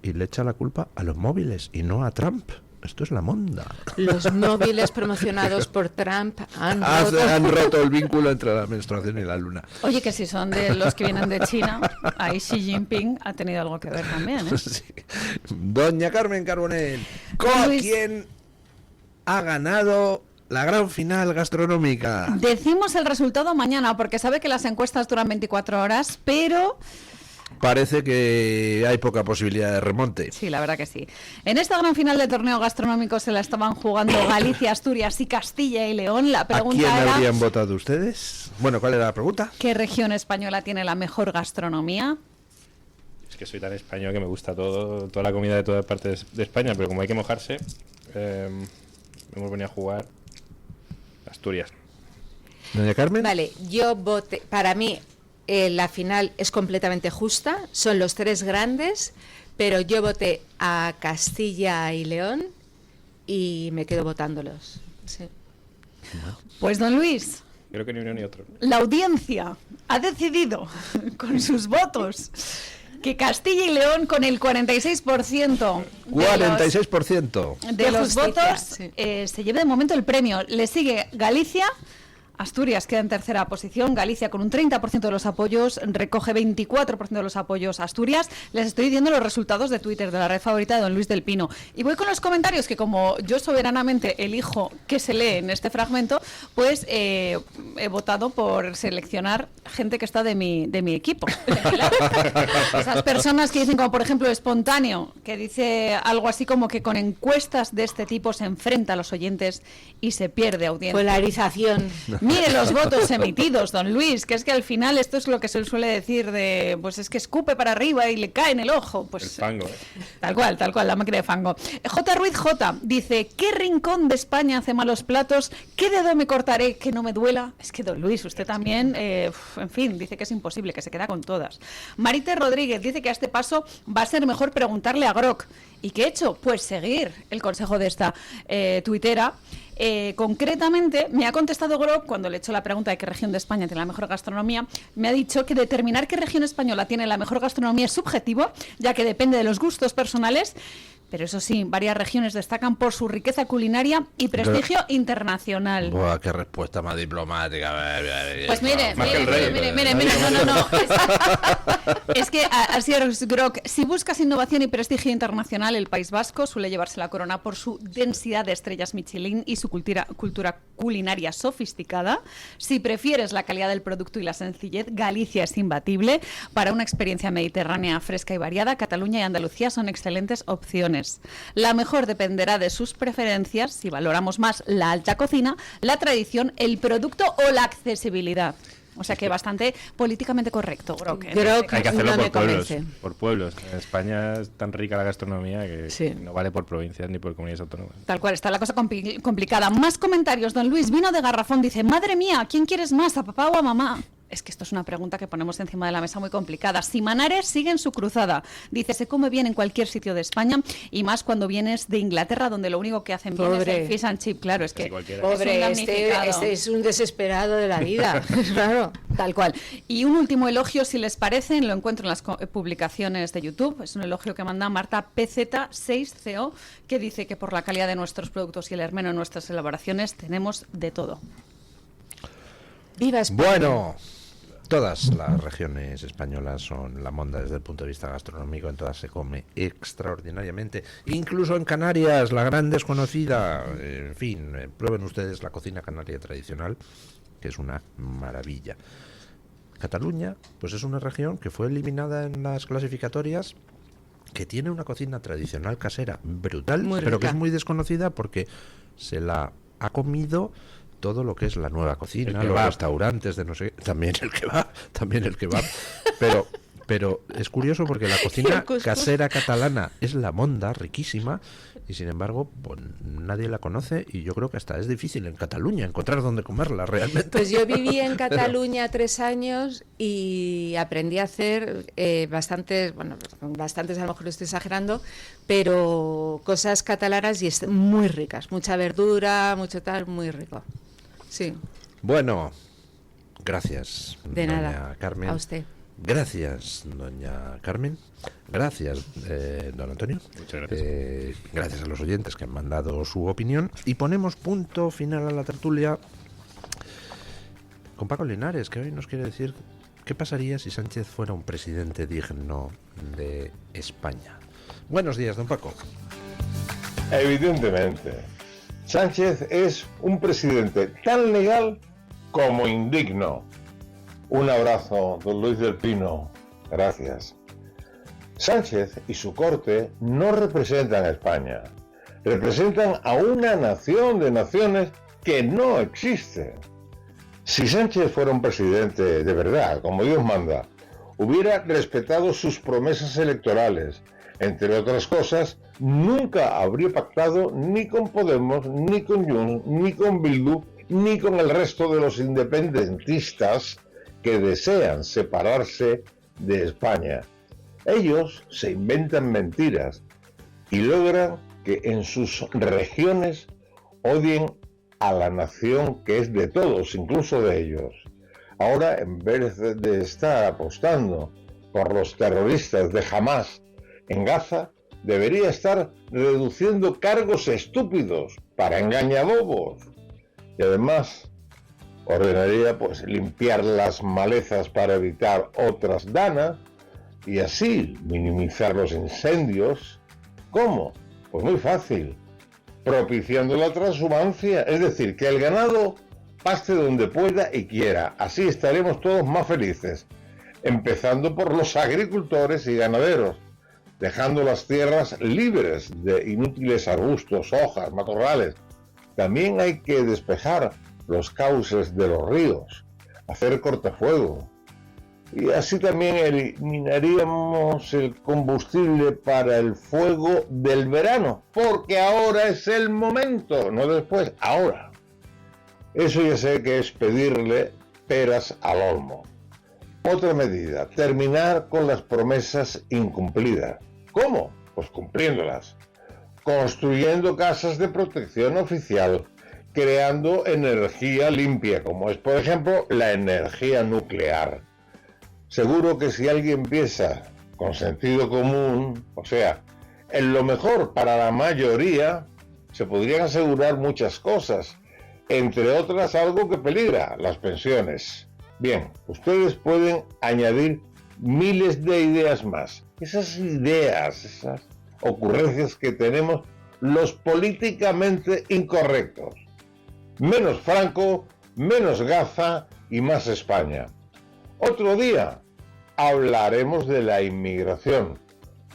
y le echa la culpa a los móviles y no a Trump. Esto es la monda. Los móviles promocionados por Trump han roto el vínculo entre la menstruación y la luna. Oye, que si son de los que vienen de China, ahí Xi Jinping ha tenido algo que ver también, ¿eh? Sí. Doña Carmen Carbonell, ¿quién ha ganado la gran final gastronómica? Decimos el resultado mañana, porque sabe que las encuestas duran 24 horas, pero... Parece que hay poca posibilidad de remonte. Sí, la verdad que sí. En esta gran final del torneo gastronómico se la estaban jugando Galicia, Asturias y Castilla y León. La pregunta ¿A quién habrían votado ustedes? Bueno, ¿cuál era la pregunta? ¿Qué región española tiene la mejor gastronomía? Es que soy tan español que me gusta toda la comida de todas partes de España, pero como hay que mojarse, hemos venido a jugar Asturias. ¿Doña Carmen? Vale, yo voté, para mí... la final es completamente justa, son los tres grandes, pero yo voté a Castilla y León y me quedo votándolos. Sí. Pues don Luis, creo que ni uno ni otro. La audiencia ha decidido con sus votos que Castilla y León, con el 46% de los votos, sí, se lleve de momento el premio. Le sigue Galicia. Asturias queda en tercera posición, Galicia con un 30% de los apoyos, recoge 24% de los apoyos Asturias. Les estoy diciendo los resultados de Twitter de la red favorita de don Luis del Pino. Y voy con los comentarios que, como yo soberanamente elijo qué se lee en este fragmento, pues he votado por seleccionar gente que está de mi equipo. Esas personas que dicen, como por ejemplo Espontáneo, que dice algo así como que con encuestas de este tipo se enfrenta a los oyentes y se pierde audiencia. Polarización. Mire los votos emitidos, don Luis, que es que al final esto es lo que se suele decir de, pues es que escupe para arriba y le cae en el ojo. Pues, el fango. Tal cual, la máquina de fango. J. Ruiz J. dice, ¿qué rincón de España hace malos platos? ¿Qué dedo me cortaré que no me duela? Es que don Luis, usted también, en fin, dice que es imposible, que se queda con todas. Marite Rodríguez dice que a este paso va a ser mejor preguntarle a Grok. ¿Y qué he hecho? Pues seguir el consejo de esta tuitera. Concretamente, me ha contestado Grok cuando le he hecho la pregunta de qué región de España tiene la mejor gastronomía. Me ha dicho que determinar qué región española tiene la mejor gastronomía es subjetivo, ya que depende de los gustos personales. Pero eso sí, varias regiones destacan por su riqueza culinaria y prestigio internacional. Buah, qué respuesta más diplomática. Pues mire, no. Es que así es, Grok. Si buscas innovación y prestigio internacional, el País Vasco suele llevarse la corona por su densidad de estrellas Michelin y su cultura culinaria sofisticada. Si prefieres la calidad del producto y la sencillez, Galicia es imbatible. Para una experiencia mediterránea fresca y variada, Cataluña y Andalucía son excelentes opciones. La mejor dependerá de sus preferencias, si valoramos más la alta cocina, la tradición, el producto o la accesibilidad. O sea que bastante políticamente correcto, Grok. Hay que hacerlo por pueblos. En España es tan rica la gastronomía que no vale por provincias ni por comunidades autónomas. Tal cual, está la cosa complicada. Más comentarios. Don Luis Vino de Garrafón dice, madre mía, ¿a quién quieres más, a papá o a mamá? Es que esto es una pregunta que ponemos encima de la mesa muy complicada. Si Manare sigue en su cruzada, dice, se come bien en cualquier sitio de España y más cuando vienes de Inglaterra, donde lo único que hacen bien es el fish and chip. Claro, es que pobre, este es un desesperado de la vida. Claro. Tal cual. Y un último elogio, si les parece, lo encuentro en las publicaciones de YouTube. Es un elogio que manda Marta PZ6CO, que dice que por la calidad de nuestros productos y el hermeno en nuestras elaboraciones tenemos de todo. ¡Viva España! Bueno, todas las regiones españolas son la monda desde el punto de vista gastronómico, en todas se come extraordinariamente, incluso en Canarias, la gran desconocida. En fin, prueben ustedes la cocina canaria tradicional, que es una maravilla. Cataluña, pues es una región que fue eliminada en las clasificatorias, que tiene una cocina tradicional casera brutal, pero que es muy desconocida porque se la ha comido todo lo que es la nueva cocina, los restaurantes de no sé, también el kebab, pero es curioso porque la cocina casera catalana es la monda, riquísima, y sin embargo pues, nadie la conoce, y yo creo que hasta es difícil en Cataluña encontrar dónde comerla realmente. Pues yo viví en Cataluña 3 años y aprendí a hacer bastantes, a lo mejor estoy exagerando, pero cosas catalanas y muy ricas, mucha verdura, mucho tal, muy rico. Sí. Bueno, gracias, de doña nada, Carmen. a usted. Gracias, doña Carmen. Gracias, don Antonio. Muchas gracias. Gracias a los oyentes que han mandado su opinión. Y ponemos punto final a la tertulia con Paco Linares, que hoy nos quiere decir qué pasaría si Sánchez fuera un presidente digno de España. Buenos días, don Paco. Evidentemente, Sánchez es un presidente tan legal como indigno. Un abrazo, don Luis del Pino. Gracias. Sánchez y su corte no representan a España. Representan a una nación de naciones que no existe. Si Sánchez fuera un presidente de verdad, como Dios manda, hubiera respetado sus promesas electorales. Entre otras cosas, nunca habría pactado ni con Podemos, ni con Junts, ni con Bildu, ni con el resto de los independentistas que desean separarse de España. Ellos se inventan mentiras y logran que en sus regiones odien a la nación que es de todos, incluso de ellos. Ahora, en vez de estar apostando por los terroristas de Hamás en Gaza, debería estar reduciendo cargos estúpidos para engañabobos. Y además ordenaría pues limpiar las malezas para evitar otras danas y así minimizar los incendios. ¿Cómo? Pues muy fácil, propiciando la transhumancia, es decir, que el ganado paste donde pueda y quiera. Así estaremos todos más felices, empezando por los agricultores y ganaderos, dejando las tierras libres de inútiles arbustos, hojas, matorrales. También hay que despejar los cauces de los ríos, hacer cortafuego. Y así también eliminaríamos el combustible para el fuego del verano, porque ahora es el momento, no después, ahora. Eso ya sé que es pedirle peras al olmo. Otra medida, terminar con las promesas incumplidas. ¿Cómo? Pues cumpliéndolas. Construyendo casas de protección oficial, creando energía limpia, como es, por ejemplo, la energía nuclear. Seguro que si alguien piensa con sentido común, o sea, en lo mejor para la mayoría, se podrían asegurar muchas cosas, entre otras algo que peligra, las pensiones. Bien, ustedes pueden añadir miles de ideas más. Esas ideas, esas ocurrencias que tenemos los políticamente incorrectos. Menos Franco, menos Gaza y más España. Otro día hablaremos de la inmigración.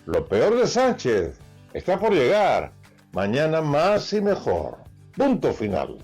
Lo peor de Sánchez está por llegar. Mañana más y mejor. Punto final.